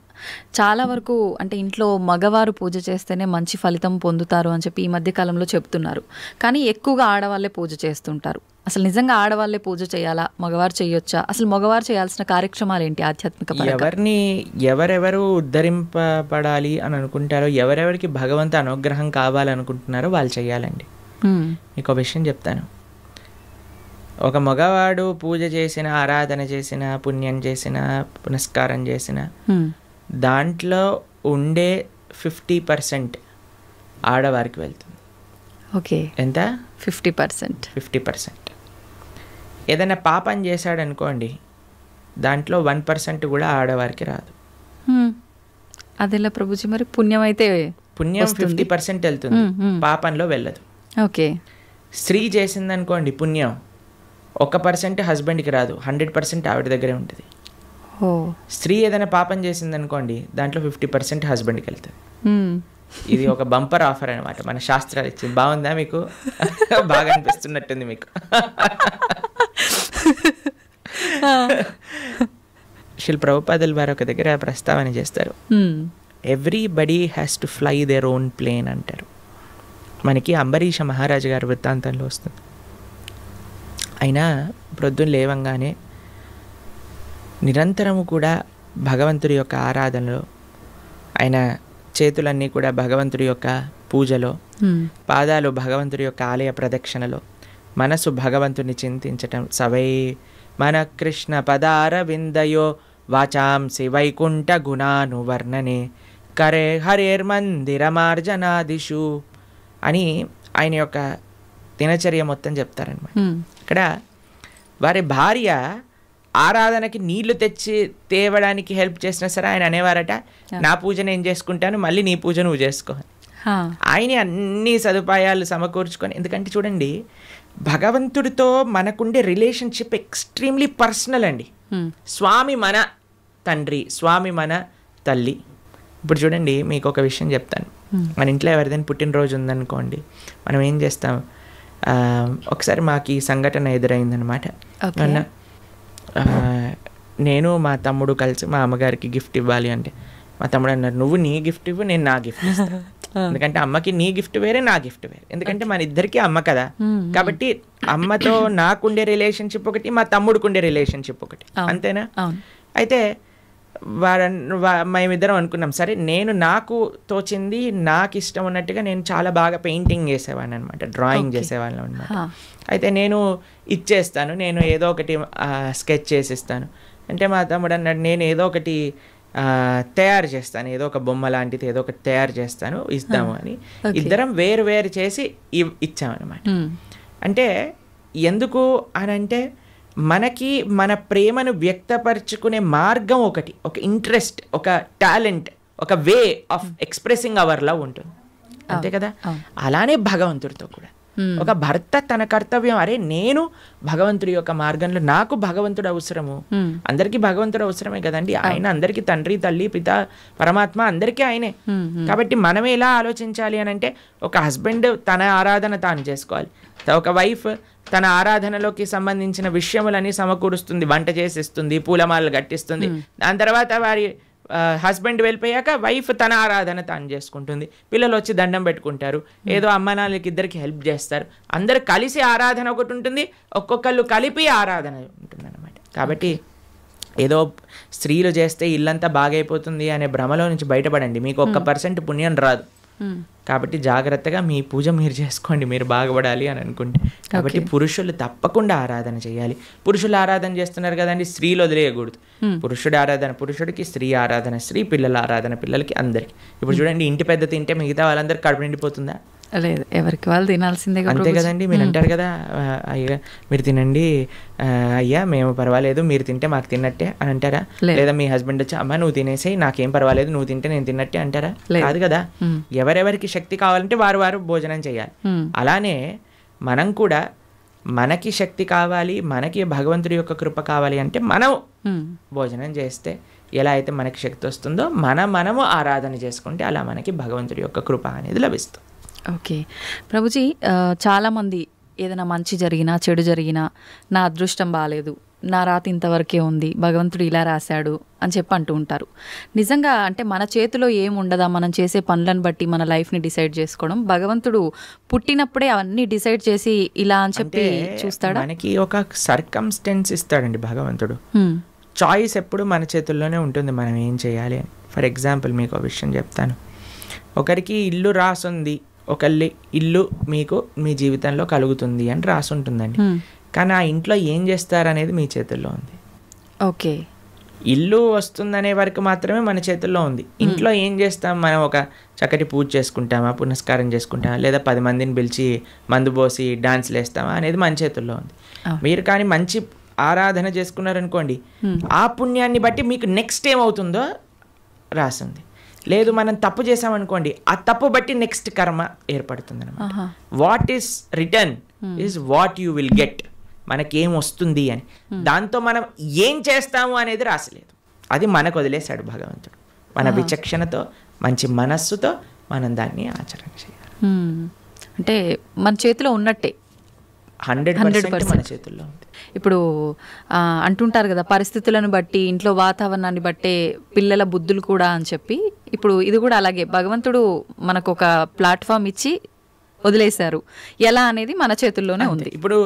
[SPEAKER 1] చాలా వరకు అంటే ఇంట్లో మగవారు పూజ చేస్తేనే మంచి ఫలితం పొందుతారు అని చెప్పి ఈ మధ్య కాలంలో చెప్తున్నారు. కానీ ఎక్కువగా ఆడవాళ్ళే పూజ చేస్తుంటారు. అసలు నిజంగా ఆడవాళ్ళే పూజ చేయాలా, మగవారు చేయొచ్చా? అసలు మగవారు చేయాల్సిన కార్యక్రమాలు ఏంటి ఆధ్యాత్మిక పరంగా?
[SPEAKER 2] ఎవరెవరు ఉద్ధరింపబడాలి అని అనుకుంటారో, ఎవరెవరికి భగవంతు అనుగ్రహం కావాలనుకుంటున్నారో వాళ్ళు చేయాలండి. మీకు ఒక విషయం చెప్తాను. ఒక మగవాడు పూజ చేసిన, ఆరాధన చేసిన, పుణ్యం చేసిన, పునస్కారం చేసిన దాంట్లో ఉండే 50% ఆడవారికి వెళ్తుంది.
[SPEAKER 1] ఓకే.
[SPEAKER 2] ఎంత?
[SPEAKER 1] 50%.
[SPEAKER 2] ఏదైనా పాపం చేశాడు అనుకోండి, దాంట్లో 1% కూడా ఆడవారికి రాదు.
[SPEAKER 1] అదెలా ప్రభుజీ? మరి పుణ్యం అయితే
[SPEAKER 2] పుణ్యం 50% వెళ్తుంది, పాపంలో వెళ్ళదు.
[SPEAKER 1] ఓకే.
[SPEAKER 2] స్త్రీ చేసిందనుకోండి పుణ్యం 1% హస్బెండ్కి రాదు, 100% ఆవిడ దగ్గరే ఉంటుంది. స్త్రీ ఏదైనా పాపం చేసిందనుకోండి, దాంట్లో 50% హస్బెండ్కి వెళ్తుంది. ఇది ఒక బంపర్ ఆఫర్ అనమాట, మన శాస్త్రాలు ఇచ్చింది. బాగుందా మీకు? బాగా అనిపిస్తున్నట్టుంది మీకు. శిల్ ప్రభుపాదుల వారు ఒక దగ్గర ప్రస్తావన చేస్తారు, everybody has to fly their own plane అంటారు. మనకి అంబరీష మహారాజు గారి వృత్తాంతంలో వస్తుంది. ఆయన ప్రొద్దున లేవంగానే నిరంతరము కూడా భగవంతుడి యొక్క ఆరాధనలో, ఆయన చేతులన్నీ కూడా భగవంతుడి యొక్క పూజలో, పాదాలు భగవంతుడి యొక్క ఆలయ ప్రదక్షిణలో, మనసు భగవంతుని చింతించటం. సవై మన కృష్ణ పదార విందయో వాచాంసి వైకుంఠ గుణాను వర్ణనే కరే హరేర్మందిరమార్జనాదిషు అని ఆయన యొక్క దినచర్య మొత్తం చెప్తారనమాట. ఇక్కడ వారి భార్య ఆరాధనకి నీళ్లు తెచ్చి తేవడానికి హెల్ప్ చేసినా సరే ఆయన అనేవారట, నా పూజ నేను చేసుకుంటాను, మళ్ళీ నీ పూజ నువ్వు చేసుకో. ఆయన అన్ని సదుపాయాలు సమకూర్చుకొని, ఎందుకంటే చూడండి భగవంతుడితో మనకుండే రిలేషన్షిప్ ఎక్స్ట్రీమ్లీ పర్సనల్ అండి. స్వామి మన తండ్రి, స్వామి మన తల్లి. ఇప్పుడు చూడండి మీకు ఒక విషయం చెప్తాను. మన ఇంట్లో ఎవరిదైనా పుట్టినరోజు ఉందనుకోండి, మనం ఏం చేస్తాం? ఒకసారి మాకు ఈ సంఘటన ఎదురైందనమాట. నేను మా తమ్ముడు కలిసి మా అమ్మగారికి గిఫ్ట్ ఇవ్వాలి అంటే, మా తమ్ముడు అన్నారు, నువ్వు నీ గిఫ్ట్ ఇవ్వు, నేను నా గిఫ్ట్ ఇస్తాను. ఎందుకంటే అమ్మకి నీ గిఫ్ట్ వేరే, నా గిఫ్ట్ వేరే. ఎందుకంటే మన ఇద్దరికి అమ్మ కదా. కాబట్టి అమ్మతో నాకుండే రిలేషన్షిప్ ఒకటి, మా తమ్ముడికి ఉండే రిలేషన్షిప్ ఒకటి, అంతేనా? అయితే మేమిద్దరం అనుకున్నాం, సరే నేను నాకు తోచింది, నాకు ఇష్టం ఉన్నట్టుగా నేను చాలా బాగా పెయింటింగ్ చేసేవాడిని అనమాట, డ్రాయింగ్ చేసేవాళ్ళం అనమాట. అయితే నేను ఇచ్చేస్తాను, నేను ఏదో ఒకటి స్కెచ్ చేసిస్తాను అంటే మా తమ్ముడు అన్నాడు, నేను ఏదో ఒకటి తయారు చేస్తాను, ఏదో ఒక బొమ్మ లాంటిది ఏదో ఒకటి తయారు చేస్తాను, ఇస్తాము అని ఇద్దరం వేరు వేరు చేసి ఇచ్చామన్నమాట. అంటే ఎందుకు అని అంటే మనకి మన ప్రేమను వ్యక్తపరచుకునే మార్గం ఒకటి, ఒక ఇంట్రెస్ట్, ఒక టాలెంట్, ఒక way of expressing hour love ఉంటుంది, అంతే కదా. అలానే భగవంతుడితో కూడా ఒక భర్త తన కర్తవ్యం, అరే నేను భగవంతుడి యొక్క మార్గంలో, నాకు భగవంతుడు అవసరము, అందరికీ భగవంతుడు అవసరమే కదండి. ఆయన అందరికీ తండ్రి, తల్లి, పిత, పరమాత్మ అందరికీ ఆయనే. కాబట్టి మనం ఎలా ఆలోచించాలి అని అంటే, ఒక హస్బెండ్ తన ఆరాధన తాను చేసుకోవాలి, ఒక వైఫ్ తన ఆరాధనలోకి సంబంధించిన విషయములని సమకూరుస్తుంది, వంట చేసిస్తుంది, పూలమాలలు కట్టిస్తుంది. దాని తర్వాత వారి హస్బెండ్ వెళ్ళిపోయాక వైఫ్ తన ఆరాధన తాను చేసుకుంటుంది, పిల్లలు వచ్చి దండం పెట్టుకుంటారు, ఏదో అమ్మ నాన్నలకి ఇద్దరికి హెల్ప్ చేస్తారు, అందరు కలిసి ఆరాధన ఒకటి ఉంటుంది, ఒక్కొక్కళ్ళు కలిపి ఆరాధన ఉంటుంది అన్నమాట. కాబట్టి ఏదో స్త్రీలు చేస్తే ఇల్లంతా బాగైపోతుంది అనే భ్రమలో నుంచి బయటపడండి, మీకు 1% పుణ్యం రాదు. కాబట్టి జాగ్రత్తగా మీ పూజ మీరు చేసుకోండి, మీరు బాగుపడాలి అని అనుకుంటే. కాబట్టి పురుషులు తప్పకుండా ఆరాధన చేయాలి. పురుషులు ఆరాధన చేస్తున్నారు కదండి, స్త్రీలు వదిలేయకూడదు. పురుషుడి ఆరాధన పురుషుడికి, స్త్రీ ఆరాధన స్త్రీ, పిల్లల ఆరాధన పిల్లలకి, అందరికి. ఇప్పుడు చూడండి, ఇంటి పెద్ద తింటే మిగతా వాళ్ళందరికీ కడుపు నిండిపోతుందా?
[SPEAKER 1] లేదు, ఎవరికి వాళ్ళు తినాల్సిందే,
[SPEAKER 2] అంతే కదండి. మీరు అంటారు కదా, అయ్యా మీరు తినండి, అయ్యా మేము పర్వాలేదు, మీరు తింటే మాకు తిన్నట్టే అని అంటారా? లేదా మీ హస్బెండ్ వచ్చి, అమ్మ నువ్వు తినేసి, నాకేం పర్వాలేదు, నువ్వు తింటే నేను తిన్నట్టే అంటారా? కాదు కదా. ఎవరెవరికి శక్తి కావాలంటే వారు వారు భోజనం చేయాలి. అలానే మనం కూడా మనకి శక్తి కావాలి, మనకి భగవంతుడి యొక్క కృప కావాలి అంటే మనం భోజనం చేస్తే ఎలా అయితే మనకి శక్తి వస్తుందో మనము ఆరాధన చేసుకుంటే అలా మనకి భగవంతుడి యొక్క కృప అనేది లభిస్తుంది.
[SPEAKER 1] ఓకే ప్రభుజీ, చాలామంది ఏదైనా మంచి జరిగినా చెడు జరిగినా నా అదృష్టం బాగాలేదు, నా రాత ఇంతవరకే ఉంది, భగవంతుడు ఇలా రాశాడు అని చెప్పి అంటూ ఉంటారు. నిజంగా అంటే మన చేతిలో ఏముండదా, మనం చేసే పనులను బట్టి మన లైఫ్ని డిసైడ్ చేసుకోవడం, భగవంతుడు పుట్టినప్పుడే అవన్నీ డిసైడ్ చేసి ఇలా అని చెప్పి చూస్తాడా?
[SPEAKER 2] మనకి ఒక సర్కమ్స్టెన్స్ ఇస్తాడండి భగవంతుడు. చాయిస్ ఎప్పుడు మన చేతుల్లోనే ఉంటుంది, మనం ఏం చేయాలి అని. ఫర్ ఎగ్జాంపుల్ మీకు ఒక విషయం చెప్తాను. ఒకరికి ఇల్లు రాసుంది, ఒకళ్ళ ఇల్లు మీకు మీ జీవితంలో కలుగుతుంది అని రాసి ఉంటుందండి. కానీ ఆ ఇంట్లో ఏం చేస్తారనేది మీ చేతుల్లో ఉంది.
[SPEAKER 1] ఓకే,
[SPEAKER 2] ఇల్లు వస్తుందనే వరకు మాత్రమే మన చేతుల్లో ఉంది. ఇంట్లో ఏం చేస్తాం, మనం ఒక చక్కటి పూజ చేసుకుంటామా, పునస్కారం చేసుకుంటామా, లేదా 10 మందిని పిలిచి మందు పోసి డాన్స్లు వేస్తామా అనేది మన చేతుల్లో ఉంది. మీరు కానీ మంచి ఆరాధన చేసుకున్నారనుకోండి, ఆ పుణ్యాన్ని బట్టి మీకు నెక్స్ట్ ఏమవుతుందో రాసింది. లేదు మనం తప్పు చేసామనుకోండి, ఆ తప్పు బట్టి నెక్స్ట్ కర్మ ఏర్పడుతుంది అనమాట. What is return is what you will get. మనకేం వస్తుంది అని, దాంతో మనం ఏం చేస్తాము అనేది రాసలేదు, అది మనకు వదిలేశాడు భగవంతుడు. మన విచక్షణతో మంచి మనస్సుతో మనం దాన్ని ఆచరణ చేయాలి.
[SPEAKER 1] అంటే మన చేతిలో ఉన్నట్టే
[SPEAKER 2] 100% మన చేతుల్లో ఉంది.
[SPEAKER 1] ఇప్పుడు అంటుంటారు కదా, పరిస్థితులను బట్టి ఇంట్లో వాతావరణాన్ని బట్టే పిల్లల బుద్ధులు కూడా అని చెప్పి, ఇప్పుడు ఇది కూడా అలాగే భగవంతుడు మనకు ఒక ప్లాట్ఫామ్ ఇచ్చి వదిలేశారు, ఎలా అనేది మన చేతుల్లోనే ఉంది.
[SPEAKER 2] ఇప్పుడు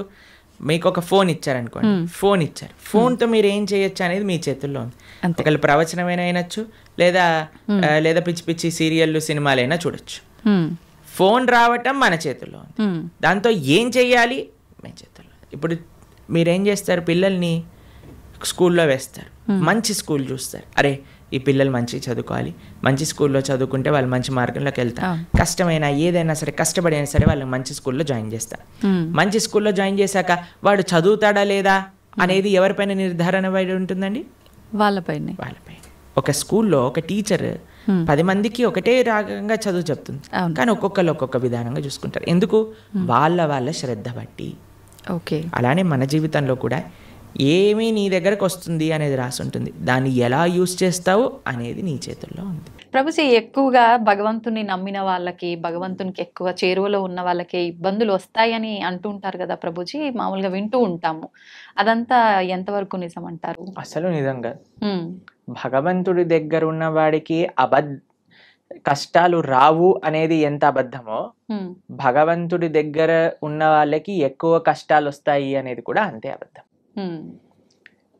[SPEAKER 2] మీకు ఒక ఫోన్ ఇచ్చారనుకోండి, ఫోన్ ఇచ్చారు, ఫోన్తో మీరు ఏం చేయొచ్చు అనేది మీ చేతుల్లో ఉంది. ఒకళ్ళు ప్రవచనమైనా అయినచ్చు, లేదా పిచ్చి పిచ్చి సీరియళ్ళు సినిమాలైనా చూడొచ్చు. ఫోన్ రావటం మన చేతుల్లో ఉంది, దాంతో ఏం చెయ్యాలి మీ చేతుల్లో. ఇప్పుడు మీరేం చేస్తారు, పిల్లల్ని స్కూల్లో వేస్తారు, మంచి స్కూల్ చూస్తారు, అరే ఈ పిల్లలు మంచిగా చదువుకోవాలి, మంచి స్కూల్లో చదువుకుంటే వాళ్ళు మంచి మార్గంలోకి వెళ్తారు, కష్టమైనా ఏదైనా సరే కష్టపడైనా సరే వాళ్ళని మంచి స్కూల్లో జాయిన్ చేస్తారు. మంచి స్కూల్లో జాయిన్ చేశాక వాడు చదువుతాడా లేదా అనేది ఎవరిపైన నిర్ధారణ పడి ఉంటుందండి?
[SPEAKER 1] వాళ్ళపైన.
[SPEAKER 2] ఒక స్కూల్లో ఒక టీచర్ 10 మందికి ఒకటే రాగంగా చదువు చెప్తుంది, కానీ ఒక్కొక్కరు ఒక్కొక్క విధానంగా చూసుకుంటారు. ఎందుకు? వాళ్ళ శ్రద్ధ బట్టి.
[SPEAKER 1] ఓకే,
[SPEAKER 2] అలానే మన జీవితంలో కూడా ఏమీ నీ దగ్గరకు వస్తుంది అనేది రాసి ఉంటుంది, దాన్ని ఎలా యూజ్ చేస్తావు అనేది నీ చేతుల్లో ఉంది.
[SPEAKER 1] ప్రభుజీ, ఎక్కువగా భగవంతుని నమ్మిన వాళ్ళకి, భగవంతునికి ఎక్కువ చేరువలో ఉన్న వాళ్ళకి ఇబ్బందులు వస్తాయని అంటుంటారు కదా ప్రభుజీ, మామూలుగా వింటూ ఉంటాము, అదంతా ఎంతవరకు నిజం అంటారు?
[SPEAKER 2] అసలు నిజంగా భగవంతుడి దగ్గర ఉన్న వాడికి కష్టాలు రావు అనేది ఎంత అబద్ధమో, భగవంతుడి దగ్గర ఉన్న వాళ్ళకి ఎక్కువ కష్టాలు వస్తాయి అనేది కూడా అంతే అబద్ధం.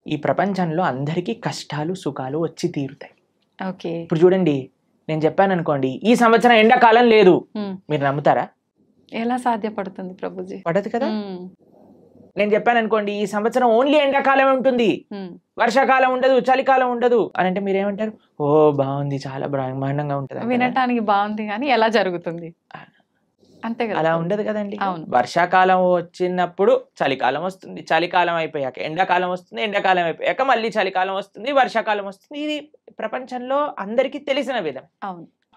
[SPEAKER 2] ఈ ప్రపంచంలో అందరికీ కష్టాలు సుఖాలు వచ్చి తీరుతాయి. ఇప్పుడు చూడండి, నేను చెప్పాను అనుకోండి, ఈ సంవత్సరం ఎండాకాలం లేదు, మీరు నమ్ముతారా?
[SPEAKER 1] ఎలా సాధ్యపడుతుంది ప్రభుజీ?
[SPEAKER 2] పడదు కదా. నేను చెప్పాను అనుకోండి, ఈ సంవత్సరం ఓన్లీ ఎండాకాలం ఉంటుంది, వర్షాకాలం ఉండదు, చలికాలం ఉండదు అని అంటే మీరేమంటారు? ఓ బాగుంది, చాలా బ్రహ్మాండంగా ఉంటుంది.
[SPEAKER 1] వినటానికి బాగుంది, కానీ ఎలా జరుగుతుంది? అంతే కదా.
[SPEAKER 2] అలా ఉండదు కదండి. వర్షాకాలం వచ్చినప్పుడు చలికాలం వస్తుంది, చలికాలం అయిపోయాక ఎండాకాలం వస్తుంది, ఎండాకాలం అయిపోయాక మళ్ళీ చలికాలం వస్తుంది, వర్షాకాలం వస్తుంది. ఇది ప్రపంచంలో అందరికీ తెలిసిన విధం.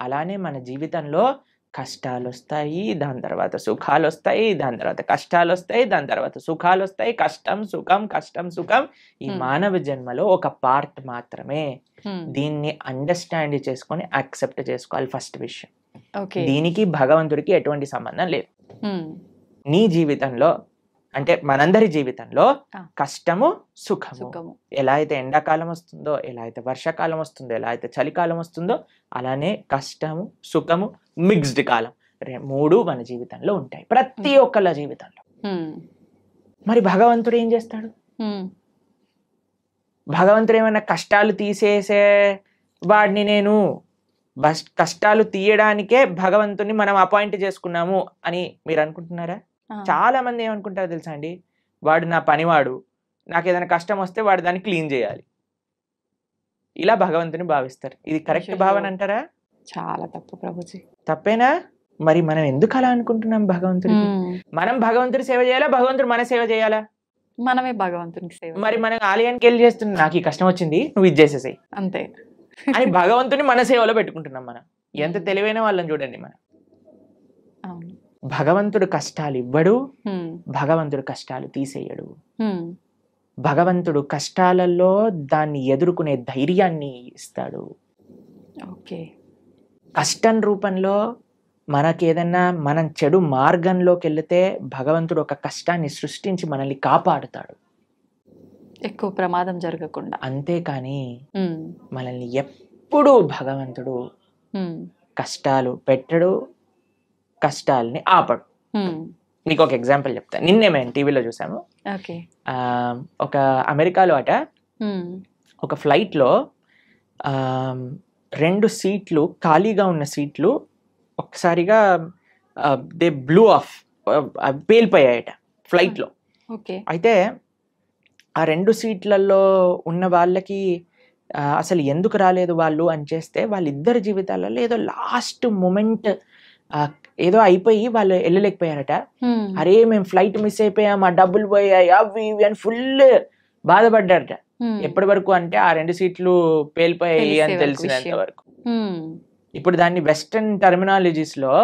[SPEAKER 2] అలానే మన జీవితంలో కష్టాలు వస్తాయి, దాని తర్వాత సుఖాలు వస్తాయి, దాని తర్వాత కష్టాలు వస్తాయి, దాని తర్వాత సుఖాలు వస్తాయి. కష్టం సుఖం, కష్టం సుఖం ఈ మానవ జన్మలో ఒక పార్ట్ మాత్రమే. దీన్ని అండర్స్టాండ్ చేసుకొని యాక్సెప్ట్ చేసుకోవాలి ఫస్ట్ విషయం. దీనికి భగవంతుడికి ఎటువంటి సంబంధం లేదు. నీ జీవితంలో అంటే మనందరి జీవితంలో కష్టము సుఖము, ఎలా అయితే ఎండాకాలం వస్తుందో, ఎలా అయితే వర్షాకాలం వస్తుందో, ఎలా అయితే చలికాలం వస్తుందో, అలానే కష్టము సుఖము మిక్స్డ్ కాలం మూడు మన జీవితంలో ఉంటాయి, ప్రతి ఒక్కళ్ళ జీవితంలో. మరి భగవంతుడు ఏం చేస్తాడు? భగవంతుడు ఏమైనా కష్టాలు తీసేసే వాడిని, నేను కష్టాలు తీయడానికే భగవంతుని మనం అపాయింట్ చేసుకున్నాము అని మీరు అనుకుంటున్నారా? చాలా మంది ఏమనుకుంటారో తెలుసా అండి, వాడు నా పనివాడు, నాకు ఏదైనా కష్టం వస్తే వాడు దాన్ని క్లీన్ చేయాలి, ఇలా భగవంతుని భావిస్తారు. ఇది కరెక్ట్ భావన అంటారా?
[SPEAKER 1] చాలా తప్పు ప్రభుజీ.
[SPEAKER 2] తప్పేనా? మరి మనం ఎందుకు అలా అనుకుంటున్నాం? భగవంతుడికి మనం భగవంతుడి సేవ చేయాలా, భగవంతుడు మన సేవ చేయాలా?
[SPEAKER 1] మనమే భగవంతునికి సేవ.
[SPEAKER 2] మరి మనం ఆలయానికి వెళ్ళి చేస్తున్నాం, నాకు ఈ కష్టం వచ్చింది నువ్వు ఇది చేసేసాయి
[SPEAKER 1] అంతే
[SPEAKER 2] అని భగవంతుని మన సేవలో పెట్టుకుంటున్నాం. మనం ఎంత తెలివైన వాళ్ళని చూడండి. మనం భగవంతుడు కష్టాలు ఇవ్వడు, భగవంతుడు కష్టాలు తీసేయడు. భగవంతుడు కష్టాలలో దాన్ని ఎదుర్కొనే ధైర్యాన్ని ఇస్తాడు. కష్టం రూపంలో మనకేదన్నా మనం చెడు మార్గంలోకి వెళితే భగవంతుడు ఒక కష్టాన్ని సృష్టించి మనల్ని కాపాడుతాడు,
[SPEAKER 1] ఎక్కువ ప్రమాదం జరగకుండా.
[SPEAKER 2] అంతేకాని మనల్ని ఎప్పుడూ భగవంతుడు కష్టాలు పెట్టడు, కష్టాలని ఆపడు. మీకు ఒక ఎగ్జాంపుల్ చెప్తాను. నిన్నే మేము టీవీలో చూసాము. ఒక అమెరికాలో అట ఒక ఫ్లైట్లో 2 సీట్లు ఖాళీగా ఉన్న సీట్లు ఒక్కసారిగా దే బ్లూ ఆఫ్, పేలిపోయాయట ఫ్లైట్లో. అయితే ఆ 2 సీట్లలో ఉన్న వాళ్ళకి అసలు ఎందుకు రాలేదు వాళ్ళు అని చేస్తే, వాళ్ళిద్దరి జీవితాలలో ఏదో లాస్ట్ మూమెంట్ ఏదో అయిపోయి వాళ్ళు వెళ్ళలేకపోయారట. అరే మేము ఫ్లైట్ మిస్ అయిపోయాం, ఆ డబ్బులు పోయాయి, అవి ఇవి అని ఫుల్ బాధపడ్డారట. ఎప్పటి వరకు అంటే ఆ 2 సీట్లు పేలిపోయాయి అని తెలిసినంత వరకు. ఇప్పుడు దాన్ని వెస్టర్న్ టర్మినాలజీస్ లో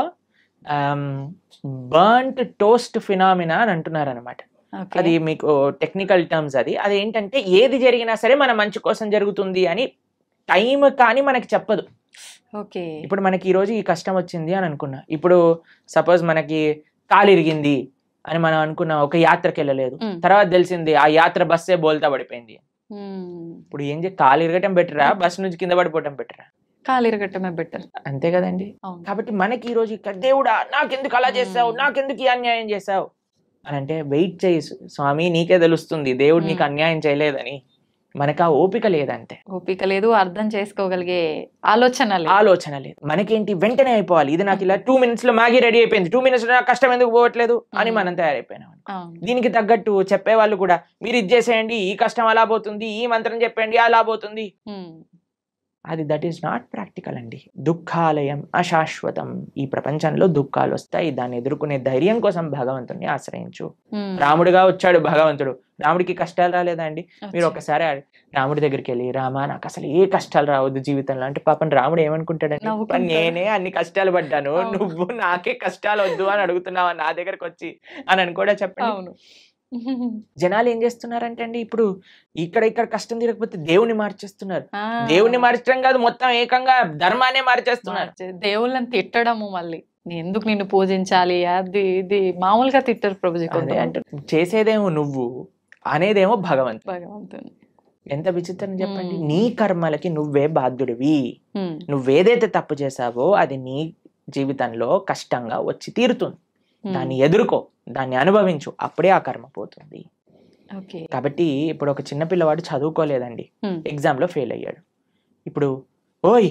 [SPEAKER 2] బర్న్ట్ టోస్ట్ ఫినామినా అని అంటున్నారు అనమాట. అది మీకు టెక్నికల్ టర్మ్స్. అది ఏంటంటే ఏది జరిగినా సరే మన మంచి కోసం జరుగుతుంది అని టైం కానీ మనకి చెప్పదు. ఇప్పుడు మనకి ఈ రోజు ఈ కష్టం వచ్చింది అని అనుకున్నా, ఇప్పుడు సపోజ్ మనకి కాలు ఇరిగింది అని మనం అనుకున్నా, ఒక యాత్రకి వెళ్ళలేదు, తర్వాత తెలిసింది ఆ యాత్ర బస్సే బోల్తా పడిపోయింది. ఇప్పుడు ఏం కాలు ఇరగటం బెటరా, బస్ నుంచి కింద పడిపోవటం బెటరా?
[SPEAKER 1] కాలు ఇరగటమే బెటర్,
[SPEAKER 2] అంతే కదండి. కాబట్టి మనకి ఈ రోజు దేవుడా నాకెందుకు అలా చేసావు, నాకెందుకు ఈ అన్యాయం చేసావు అని అంటే, వెయిట్ చేయి స్వామి, నీకే తెలుస్తుంది దేవుడు నీకు అన్యాయం చేయలేదని. మనకు ఆ ఓపిక లేదంటే,
[SPEAKER 1] ఓపిక లేదు, అర్థం చేసుకోగలిగే ఆలోచన
[SPEAKER 2] లేదు. మనకేంటి వెంటనే అయిపోవాలి, ఇది నాకు ఇలా 2 minutes లో మ్యాగీ రెడీ అయిపోయింది, 2 minutes లో నాకు కష్టం ఎందుకు పోవట్లేదు అని మనం తయారైపోయినాం. దీనికి తగ్గట్టు చెప్పేవాళ్ళు కూడా, మీరు ఇది చేసేయండి ఈ కష్టం అలా పోతుంది, ఈ మంత్రం చెప్పండి అలా పోతుంది. అది దట్ ఈస్ నాట్ ప్రాక్టికల్ అండి. దుఃఖాలయం అశాశ్వతం. ఈ ప్రపంచంలో దుఃఖాలు వస్తాయి, దాన్ని ఎదుర్కొనే ధైర్యం కోసం భగవంతుడిని ఆశ్రయించు. రాముడిగా వచ్చాడు భగవంతుడు, రాముడికి కష్టాలు రాలేదా అండి? మీరు ఒకసారి రాముడి దగ్గరికి వెళ్ళి, రామా నాకు అసలు ఏ కష్టాలు రావద్దు జీవితంలో అంటే, పాపం రాముడు ఏమనుకుంటాడండి, నేనే అన్ని కష్టాలు పడ్డాను, నువ్వు నాకే కష్టాలు వద్దు అని అడుగుతున్నావా నా దగ్గరకు వచ్చి అని కూడా చెప్పండి. జనాలు ఏం చేస్తున్నారంటే అండి, ఇప్పుడు ఇక్కడ కష్టం తీరకపోతే దేవుని మార్చేస్తున్నారు. దేవుని మార్చడం కాదు, మొత్తం ఏకంగా ధర్మాన్ని మార్చేస్తున్నారు.
[SPEAKER 1] దేవుళ్ళని తిట్టడము, మళ్ళీ ఎందుకు నిన్ను పూజించాలి అది ఇది మామూలుగా తిట్టరు ప్రభుజీ.
[SPEAKER 2] చేసేదేమో నువ్వు, అనేదేమో భగవంతుని. ఎంత విచిత్రం చెప్పండి. నీ కర్మలకి నువ్వే బాధ్యుడివి. నువ్వేదైతే తప్పు చేసావో అది నీ జీవితంలో కష్టంగా వచ్చి తీరుతుంది. దాన్ని ఎదుర్కో, దాన్ని అనుభవించు, అప్పుడే ఆ కర్మ పోతుంది. కాబట్టి ఇప్పుడు ఒక చిన్న పిల్లవాడు చదువుకోలేదండి, ఎగ్జామ్ లో ఫెయిల్ అయ్యాడు. ఇప్పుడు ఓయ్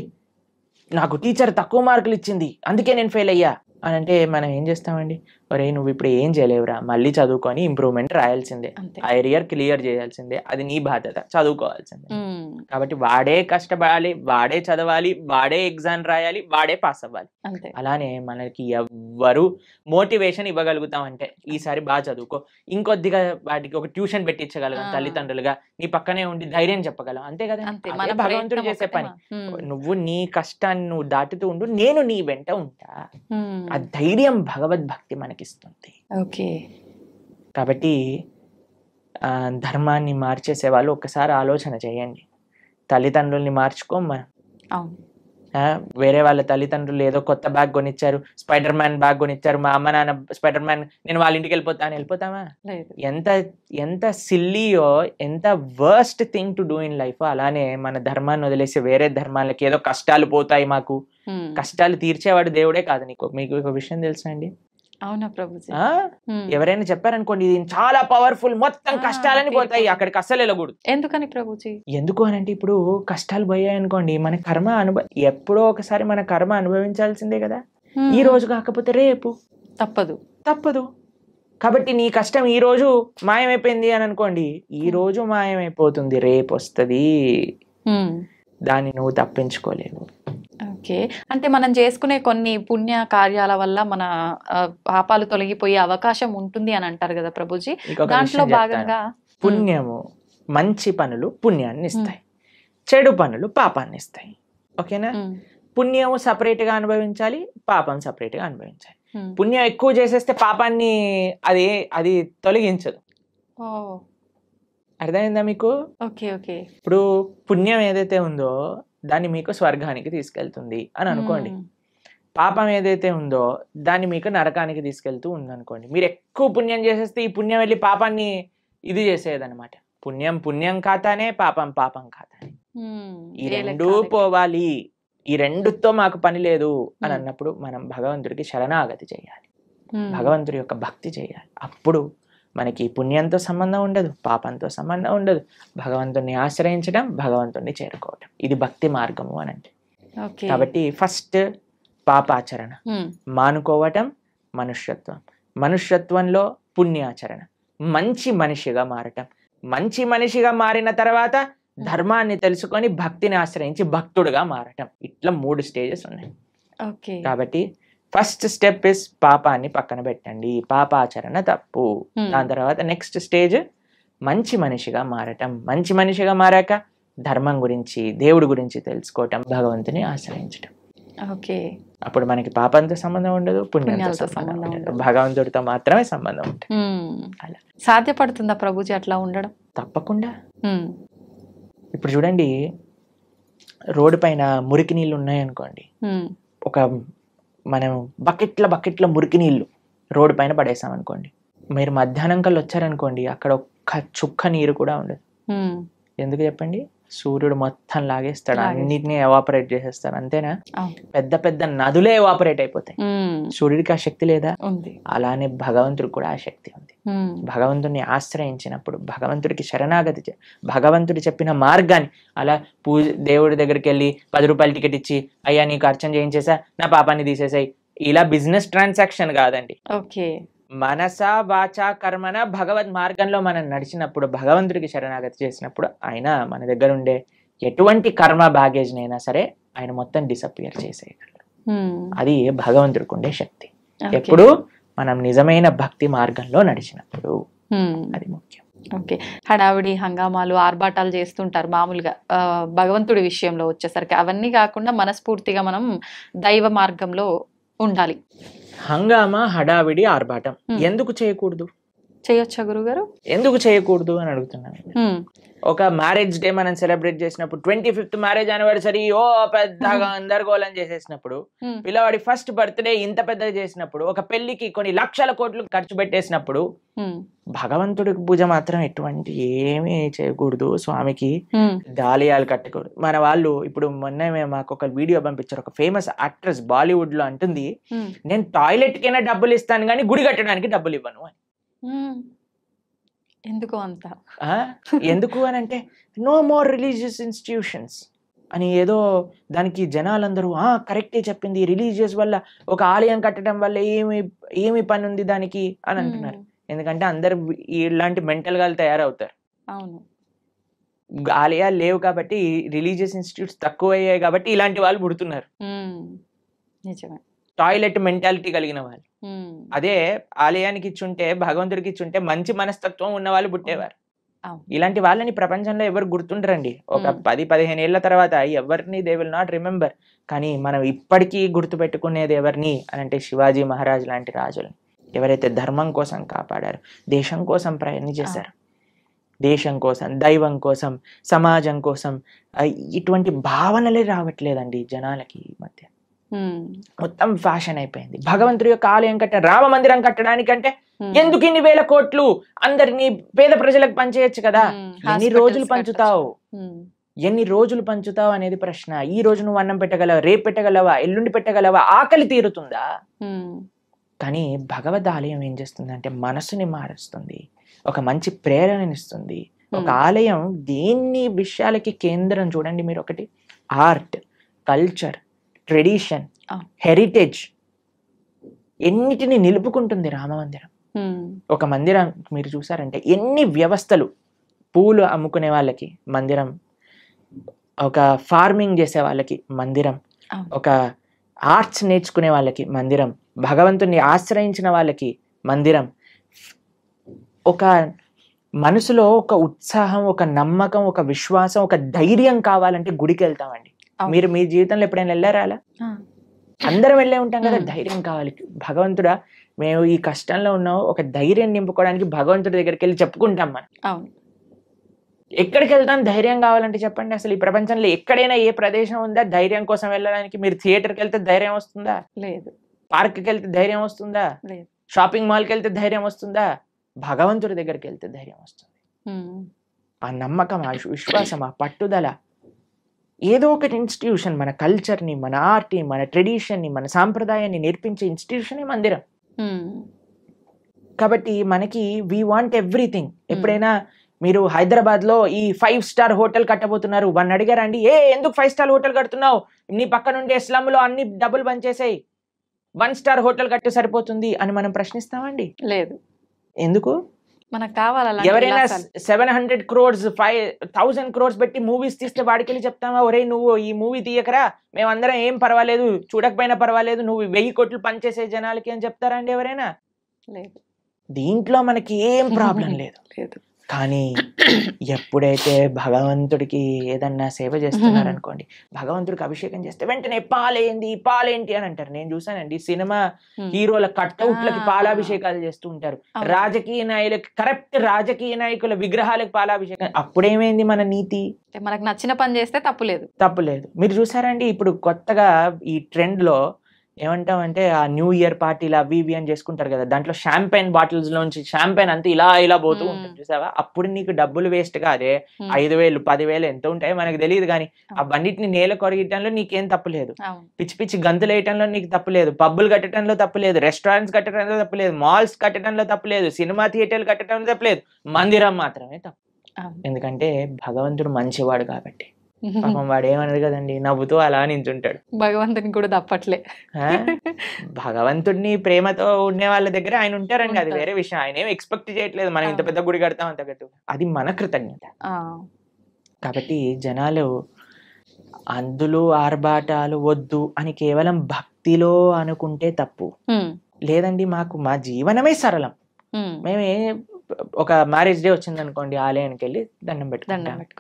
[SPEAKER 2] నాకు టీచర్ తక్కువ మార్కులు ఇచ్చింది అందుకే నేను ఫెయిల్ అయ్యా అని అంటే మనం ఏం చేస్తామండి? ఒరే నువ్వు ఇప్పుడు ఏం చేయలేవురా, మళ్ళీ చదువుకొని ఇంప్రూవ్మెంట్ రాయాల్సిందే, ఆ ఏరియర్ క్లియర్ చేయాల్సిందే, అది నీ బాధ్యత, చదువుకోవాల్సిందే. కాబట్టి వాడే కష్టపడాలి, వాడే చదవాలి, వాడే ఎగ్జామ్ రాయాలి, వాడే పాస్ అవ్వాలి. అలానే మనకి ఎవ్వరు మోటివేషన్ ఇవ్వగలుగుతాం అంటే ఈసారి బాగా చదువుకో, ఇంకొద్దిగా వాటికి ఒక ట్యూషన్ పెట్టించగలం తల్లిదండ్రులుగా, నీ పక్కనే ఉండి ధైర్యం చెప్పగలం, అంతే కదా మన భగవంతుడు చేసే పని. నువ్వు నీ కష్టాన్ని నువ్వు దాటుతూ ఉండు, నేను నీ వెంట ఉంటా. ఆ ధైర్యం భగవద్భక్తి మనకిస్తుంది. కాబట్టి ధర్మాన్ని మార్చేసే వాళ్ళు ఒక్కసారి ఆలోచన చేయండి. తల్లిదండ్రుల్ని మార్చుకోం మనం. వేరే వాళ్ళ తల్లిదండ్రులు ఏదో కొత్త బ్యాగ్ కొనిచ్చారు, స్పైడర్ మ్యాన్ బ్యాగ్ కొనిచ్చారు, మా అమ్మ నాన్న స్పైడర్ మ్యాన్ నేను వాళ్ళ ఇంటికి వెళ్ళిపోతాను, వెళ్ళిపోతామా? ఎంత సిల్లీయో, ఎంత worst thing to do in life. అలానే మన ధర్మాన్ని వదిలేసి వేరే ధర్మాలకి ఏదో కష్టాలు పోతాయి, మాకు కష్టాలు తీర్చేవాడు దేవుడే కాదు. మీకు ఒక విషయం తెలుసా అండి?
[SPEAKER 1] అవునా ప్రభుజీ?
[SPEAKER 2] ఎవరైనా చెప్పారనుకోండి ఇది చాలా పవర్ఫుల్, మొత్తం కష్టాలని పోతాయి, అక్కడికి అస్సలు వెళ్ళకూడదు.
[SPEAKER 1] ఎందుకని ప్రభుజీ?
[SPEAKER 2] ఎందుకు అని అంటే ఇప్పుడు కష్టాలు పోయాయి అనుకోండి, మన కర్మ ఎప్పుడో ఒకసారి మన కర్మ అనుభవించాల్సిందే కదా. ఈ రోజు కాకపోతే రేపు తప్పదు. కాబట్టి నీ కష్టం ఈ రోజు మాయమైపోయింది అని అనుకోండి, ఈ రోజు మాయమైపోతుంది, రేపు వస్తుంది, దాన్ని నువ్వు తప్పించుకోలేవు.
[SPEAKER 1] అంటే మనం చేసుకునే కొన్ని పుణ్య కార్యాల వల్ల మన పాపాలు తొలగిపోయే అవకాశం ఉంటుంది అని అంటారు కదా ప్రభుజీ. దాంట్లో భాగంగా
[SPEAKER 2] పుణ్యము, మంచి పనులు పుణ్యాన్ని ఇస్తాయి, చెడు పనులు పాపాన్ని ఇస్తాయి. ఓకేనా? పుణ్యము సపరేట్ గా అనుభవించాలి, పాపం సపరేట్ గా అనుభవించాలి. పుణ్యం ఎక్కువ చేసేస్తే పాపాన్ని అది తొలగించదు. అర్థమైందా మీకు? ఇప్పుడు పుణ్యం ఏదైతే ఉందో దాన్ని మీకు స్వర్గానికి తీసుకెళ్తుంది అని అనుకోండి, పాపం ఏదైతే ఉందో దాన్ని మీకు నరకానికి తీసుకెళ్తూ ఉంది అనుకోండి. మీరు ఎక్కువ పుణ్యం చేసేస్తే ఈ పుణ్యం వెళ్ళి పాపాన్ని ఇది చేసేదన్నమాట. పుణ్యం ఖాతానే, పాపం ఖాతానే. ఈ రెండూ పోవాలి, ఈ రెండుతో మాకు పని లేదు అని అన్నప్పుడు మనం భగవంతుడికి శరణాగతి చేయాలి, భగవంతుడి యొక్క భక్తి చేయాలి. అప్పుడు మనకి పుణ్యంతో సంబంధం ఉండదు, పాపంతో సంబంధం ఉండదు. భగవంతుడిని ఆశ్రయించడం, భగవంతుడిని చేరుకోవడం, ఇది భక్తి మార్గము అని అంటే. కాబట్టి ఫస్ట్ పాపాచరణ మానుకోవటం మనుష్యత్వం, మనుష్యత్వంలో పుణ్యాచరణ, మంచి మనిషిగా మారటం, మంచి మనిషిగా మారిన తర్వాత ధర్మాన్ని తెలుసుకొని భక్తిని ఆశ్రయించి భక్తుడుగా మారటం. ఇట్లా 3 స్టేజెస్ ఉన్నాయి. కాబట్టి ఫస్ట్ స్టెప్ ఇస్ పాపాన్ని పక్కన పెట్టండి, పాపాచరణ తప్పు. దాని తర్వాత నెక్స్ట్ స్టేజ్ మంచి మనిషిగా మారటం, మంచి మనిషిగా మారాక ధర్మం గురించి, దేవుడి గురించి తెలుసుకోవటం, భగవంతుని ఆశ్రయించటం. అప్పుడు మనకి పాపంతో సంబంధం ఉండదు, పుణ్యంతో సంబంధం ఉండదు, భగవంతుడితో మాత్రమే సంబంధం ఉంటుంది. అలా
[SPEAKER 1] సాధ్యపడుతుందా ప్రభుజీ అట్లా ఉండడం?
[SPEAKER 2] తప్పకుండా. ఇప్పుడు చూడండి, రోడ్డు పైన మురికి నీళ్ళు ఉన్నాయనుకోండి, ఒక మనం బకెట్ల మురికి నీళ్లు రోడ్డు పైన పడేసాం అనుకోండి, మీరు మధ్యాహ్నం కల్లా వచ్చారనుకోండి, అక్కడ ఒక్క చుక్క నీరు కూడా ఉండదు. ఎందుకు చెప్పండి? సూర్యుడు మొత్తం లాగేస్తాడు, అన్నిటినీ ఎవాపరేట్ చేసేస్తాడు, అంతేనా? పెద్ద పెద్ద నదులే ఎవాపరేట్ అయిపోతాయి. సూర్యుడికి ఆ శక్తి లేదా? అలానే భగవంతుడికి కూడా ఆ శక్తి ఉంది. భగవంతుడిని ఆశ్రయించినప్పుడు, భగవంతుడికి శరణాగతి, భగవంతుడు చెప్పిన మార్గాన్ని, అలా దేవుడి దగ్గరికి వెళ్ళి 10 రూపాయల టికెట్ ఇచ్చి అయ్యా నీకు అర్చన చేయించేసా, నా పాపాన్ని తీసేసాయి, ఇలా బిజినెస్ ట్రాన్సాక్షన్ కాదండి. మనస వాచ కర్మన భగవద్ మార్గంలో మనం నడిచినప్పుడు, భగవంతుడికి శరణాగతి చేసినప్పుడు ఆయన మన దగ్గర ఉండే ఎటువంటి కర్మ బ్యాగేజ్ నైనా సరే ఆయన మొత్తం డిసపియర్ చేసేయగలరు. అది భగవంతుడికి ఉండే శక్తి. ఎప్పుడు మనం నిజమైన భక్తి మార్గంలో నడిచినప్పుడు, అది ముఖ్యం.
[SPEAKER 1] హడావిడి హంగామాలు ఆర్భాటాలు చేస్తుంటారు మామూలుగా, భగవంతుడి విషయంలో వచ్చేసరికి అవన్నీ కాకుండా మనస్ఫూర్తిగా మనం దైవ మార్గంలో ఉండాలి.
[SPEAKER 2] హంగామా, హడావిడి, ఆర్భాటం ఎందుకు చేయకూడదు?
[SPEAKER 1] చేయొచ్చా గురుగారు?
[SPEAKER 2] ఎందుకు చేయకూడదు అని అడుగుతున్నాను. ఒక మ్యారేజ్ డే మనం సెలబ్రేట్ చేసినప్పుడు 25th మ్యారేజ్ యానివర్సరీ పెద్దగా గందరగోళం చేసేసినప్పుడు, పిల్లవాడి ఫస్ట్ బర్త్డే ఇంత పెద్దగా చేసినప్పుడు, ఒక పెళ్లికి కొన్ని లక్షల కోట్లు ఖర్చు పెట్టేసినప్పుడు భగవంతుడికి పూజ మాత్రం ఎటువంటి ఏమీ చేయకూడదు, స్వామికి దాలియాలు కట్టకూడదు. మన వాళ్ళు ఇప్పుడు మొన్న మాకు ఒక వీడియో పంపించారు, ఒక ఫేమస్ యాక్ట్రెస్ బాలీవుడ్ లో అంటుంది, నేను టాయిలెట్ కైనా డబ్బులు ఇస్తాను కానీ గుడి కట్టడానికి డబ్బులు ఇవ్వను అని.
[SPEAKER 1] ఎందుకు అంత?
[SPEAKER 2] ఎందుకు అని అంటే నో మోర్ రిలీజియస్ ఇన్స్టిట్యూషన్స్ అని ఏదో దానికి జనాలందరూ కరెక్టే చెప్పింది, రిలీజియస్ వల్ల ఒక ఆలయం కట్టడం వల్ల ఏమి పని ఉంది దానికి అని అంటున్నారు. ఎందుకంటే అందరు ఇలాంటి మెంటల్ గా తయారవుతారు.
[SPEAKER 1] అవును,
[SPEAKER 2] ఆలయాలు లేవు కాబట్టి, రిలీజియస్ ఇన్స్టిట్యూట్స్ తక్కువ అయ్యాయి కాబట్టి ఇలాంటి వాళ్ళు పుడుతున్నారు.
[SPEAKER 1] నిజమే,
[SPEAKER 2] టాయిలెట్ మెంటాలిటీ కలిగిన వాళ్ళు. అదే ఆలయానికి ఇచ్చుంటే, భగవంతుడికి ఇచ్చుంటే మంచి మనస్తత్వం ఉన్న వాళ్ళు పుట్టేవారు. ఇలాంటి వాళ్ళని ప్రపంచంలో ఎవరు గుర్తుండరండి. ఒక 10-15 ఏళ్ల తర్వాత ఎవరిని దే విల్ నాట్ రిమెంబర్. కానీ మనం ఇప్పటికీ గుర్తు పెట్టుకునేది ఎవరిని అని అంటే శివాజీ మహారాజ్ లాంటి రాజులని, ఎవరైతే ధర్మం కోసం కాపాడారు, దేశం కోసం ప్రయత్నం చేశారు, దేశం కోసం, దైవం కోసం, సమాజం కోసం. ఇటువంటి భావనలే రావట్లేదండి జనాలకి ఈ మధ్య. మొత్తం ఫ్యాషన్ అయిపోయింది. భగవంతుడి యొక్క ఆలయం రామ మందిరం కట్టడానికంటే ఎందుకు ఇన్ని వేల కోట్లు, అందరినీ పేద ప్రజలకు పంచేయచ్చు కదా. ఎన్ని రోజులు పంచుతావు, ఎన్ని రోజులు పంచుతావు అనేది ప్రశ్న. ఈ రోజు నువ్వు అన్నం పెట్టగలవా, రేపు పెట్టగలవా, ఎల్లుండి పెట్టగలవా, ఆకలి తీరుతుందా? కానీ భగవద్ ఆలయం ఏం చేస్తుంది అంటే మనసుని మారుస్తుంది, ఒక మంచి ప్రేరణనిస్తుంది. ఒక ఆలయం దేన్ని విషయాలకి కేంద్రం చూడండి మీరు. ఒకటి ఆర్ట్, కల్చర్, ట్రెడిషన్, హెరిటేజ్, ఎన్నిటిని నిలుపుకుంటుంది రామమందిరం. ఒక మందిరం మీరు చూసారంటే ఎన్ని వ్యవస్థలు, పూలు అమ్ముకునే వాళ్ళకి మందిరం, ఒక ఫార్మింగ్ చేసే వాళ్ళకి మందిరం, ఒక ఆర్ట్స్ నేర్చుకునే వాళ్ళకి మందిరం, భగవంతుని ఆశ్రయించిన వాళ్ళకి మందిరం. ఒక మనసులో ఒక ఉత్సాహం, ఒక నమ్మకం, ఒక విశ్వాసం, ఒక ధైర్యం కావాలంటే గుడికి వెళ్తామండి. మీరు మీ జీవితంలో ఎప్పుడైనా వెళ్ళారా అలా? అందరం వెళ్ళే ఉంటాం కదా. ధైర్యం కావాలి. భగవంతుడా మేము ఈ కష్టంలో ఉన్నాం, ఒక ధైర్యం నింపుకోవడానికి భగవంతుడి దగ్గరికి వెళ్ళి చెప్పుకుంటాం మనం. ఎక్కడికి వెళ్తాం ధైర్యం కావాలంటే చెప్పండి. అసలు ఈ ప్రపంచంలో ఎక్కడైనా ఏ ప్రదేశం ఉందా ధైర్యం కోసం వెళ్ళడానికి? మీరు థియేటర్కి వెళ్తే ధైర్యం వస్తుందా? లేదు. పార్క్కి వెళ్తే ధైర్యం వస్తుందా? లేదు. షాపింగ్ మాల్కి వెళ్తే ధైర్యం వస్తుందా? భగవంతుడి దగ్గరికి వెళ్తే ధైర్యం వస్తుంది. ఆ నమ్మకం, ఆ విశ్వాసం, ఆ పట్టుదల. ఏదో ఒక ఇన్స్టిట్యూషన్ మన కల్చర్ని, మన ఆర్ట్ని, మన ట్రెడిషన్ని, మన సాంప్రదాయాన్ని నేర్పించే ఇన్స్టిట్యూషనే మందిరం. కాబట్టి మనకి వీ వాంట్ ఎవ్రీథింగ్. ఎప్పుడైనా మీరు హైదరాబాద్ లో ఈ 5 స్టార్ హోటల్ కట్టబోతున్నారు, వాడిని అడిగారండి, ఎందుకు 5 స్టార్ హోటల్ కడుతున్నావు, నీ పక్క నుండే స్లమ్ లో అన్ని డబ్బులు బంచేసాయి, 1 స్టార్ హోటల్ కట్టి సరిపోతుంది అని మనం ప్రశ్నిస్తామండి? లేదు. ఎందుకు? మనకు కావాలి. ఎవరైనా 700 crores 1000 crores పెట్టి మూవీస్ తీస్తే వాడికి వెళ్ళి చెప్తామా, ఒరే నువ్వు ఈ మూవీ తీయకరా, మేమందరం ఏం పర్వాలేదు, చూడకపోయినా పర్వాలేదు, నువ్వు 1000 కోట్లు పనిచేసే జనాలకి అని చెప్తారా అండి ఎవరైనా? లేదు. దీంట్లో మనకి ఏం ప్రాబ్లం లేదు. కానీ ఎప్పుడైతే భగవంతుడికి ఏదన్నా సేవ చేస్తున్నారనుకోండి, భగవంతుడికి అభిషేకం చేస్తే వెంటనే పాలేంటి అని అంటారు. నేను చూసానండి సినిమా హీరోల కట్అవుట్లకి పాలాభిషేకాలు చేస్తూ ఉంటారు. రాజకీయ నాయకులకి, కరెక్ట్ రాజకీయ నాయకుల విగ్రహాలకు పాలాభిషేకం. అప్పుడేమైంది మన నీతి? మనకు నచ్చిన పని చేస్తే తప్పులేదు. మీరు చూసారండి ఇప్పుడు కొత్తగా ఈ ట్రెండ్ లో ఏమంటామంటే ఆ న్యూ ఇయర్ పార్టీలు అవి ఇవి అని చేసుకుంటారు కదా, దాంట్లో షాంపైన్ బాటిల్స్ లోంచి షాంపైన్ అంతా ఇలా పోతూ ఉంటుంది చూసావా? అప్పుడు నీకు డబ్బులు వేస్ట్ కాదే, 5,000 10,000 ఎంత ఉంటాయో మనకు తెలియదు, కానీ ఆ బండిటిని నేల కొరగటంలో నీకేం తప్పులేదు, పిచ్చి పిచ్చి గంతులు వేయటంలో నీకు తప్పులేదు, పబ్బులు కట్టడంలో తప్పులేదు, రెస్టారెంట్స్ కట్టడంలో తప్పులేదు, మాల్స్ కట్టడంలో తప్పులేదు, సినిమా థియేటర్లు కట్టడంలో తప్పులేదు, మందిరం మాత్రమే తప్పు. ఎందుకంటే భగవంతుడు మంచివాడు కాబట్టి. పాపం వాడు ఏమన్నాడు కదండి, నవ్వుతూ అలా నించుంటాడు. భగవంతుని కూడా తప్పట్లే. భగవంతుడిని ప్రేమతో ఉండే వాళ్ళ దగ్గర ఆయన ఉంటారండి, అది వేరే విషయం. ఆయన ఏం ఎక్స్పెక్ట్ చేయట్లేదు మనం ఇంత పెద్ద గుడి కడతాం అంత గట్టు, అది మన కృతజ్ఞత. కాబట్టి జనాలు అందులో ఆర్భాటాలు వద్దు అని కేవలం భక్తిలో అనుకుంటే తప్పు. లేదండి మాకు మా జీవనమే సరళం, మేమే ఒక మ్యారేజ్ డే వచ్చింది అనుకోండి, ఆలయానికి వెళ్ళి దండం పెట్టుకుంటాం.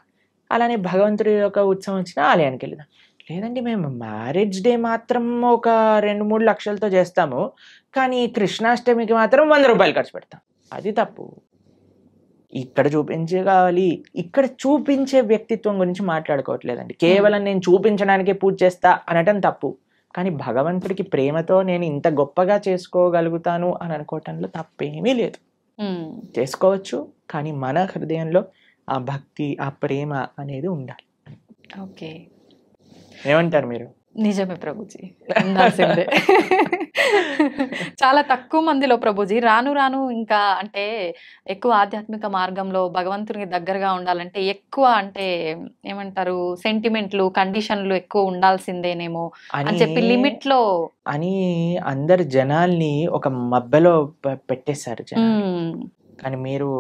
[SPEAKER 2] అలానే భగవంతుడి యొక్క ఉత్సవం వచ్చినా ఆలయానికి వెళ్దాం. లేదండి మేము మ్యారేజ్ డే మాత్రం ఒక 2-3 లక్షలతో చేస్తాము, కానీ కృష్ణాష్టమికి మాత్రం 100 రూపాయలు ఖర్చు పెడతాం. అది తప్పు. ఇక్కడ చూపించే కావాలి, ఇక్కడ చూపించే వ్యక్తిత్వం గురించి మాట్లాడుకోవట్లేదండి. కేవలం నేను చూపించడానికే పూజ చేస్తా అనటం తప్పు. కానీ భగవంతుడికి ప్రేమతో నేను ఇంత గొప్పగా చేసుకోగలుగుతాను అని అనుకోవటంలో తప్పేమీ లేదు. చేసుకోవచ్చు, కానీ మన హృదయంలో ఆ భక్తి, ఆ ప్రేమ అనేది ఉండాలి.
[SPEAKER 1] ఓకే,
[SPEAKER 2] ఏమంటారు మీరు?
[SPEAKER 1] నిజమే ప్రభుజీ, ఉండాల్సిందే. చాలా తక్కువ మందిలో ప్రభుజీ రాను రాను ఇంకా అంటే ఎక్కువ ఆధ్యాత్మిక మార్గంలో భగవంతునికి దగ్గరగా ఉండాలంటే ఎక్కువ అంటే ఏమంటారు సెంటిమెంట్లు, కండిషన్లు ఎక్కువ ఉండాల్సిందేనేమో అని చెప్పి లిమిట్ లో
[SPEAKER 2] అని అందరు జనాల్ని ఒక మబ్బెలో పెట్టేశారు జనాలు. కానీ మీరు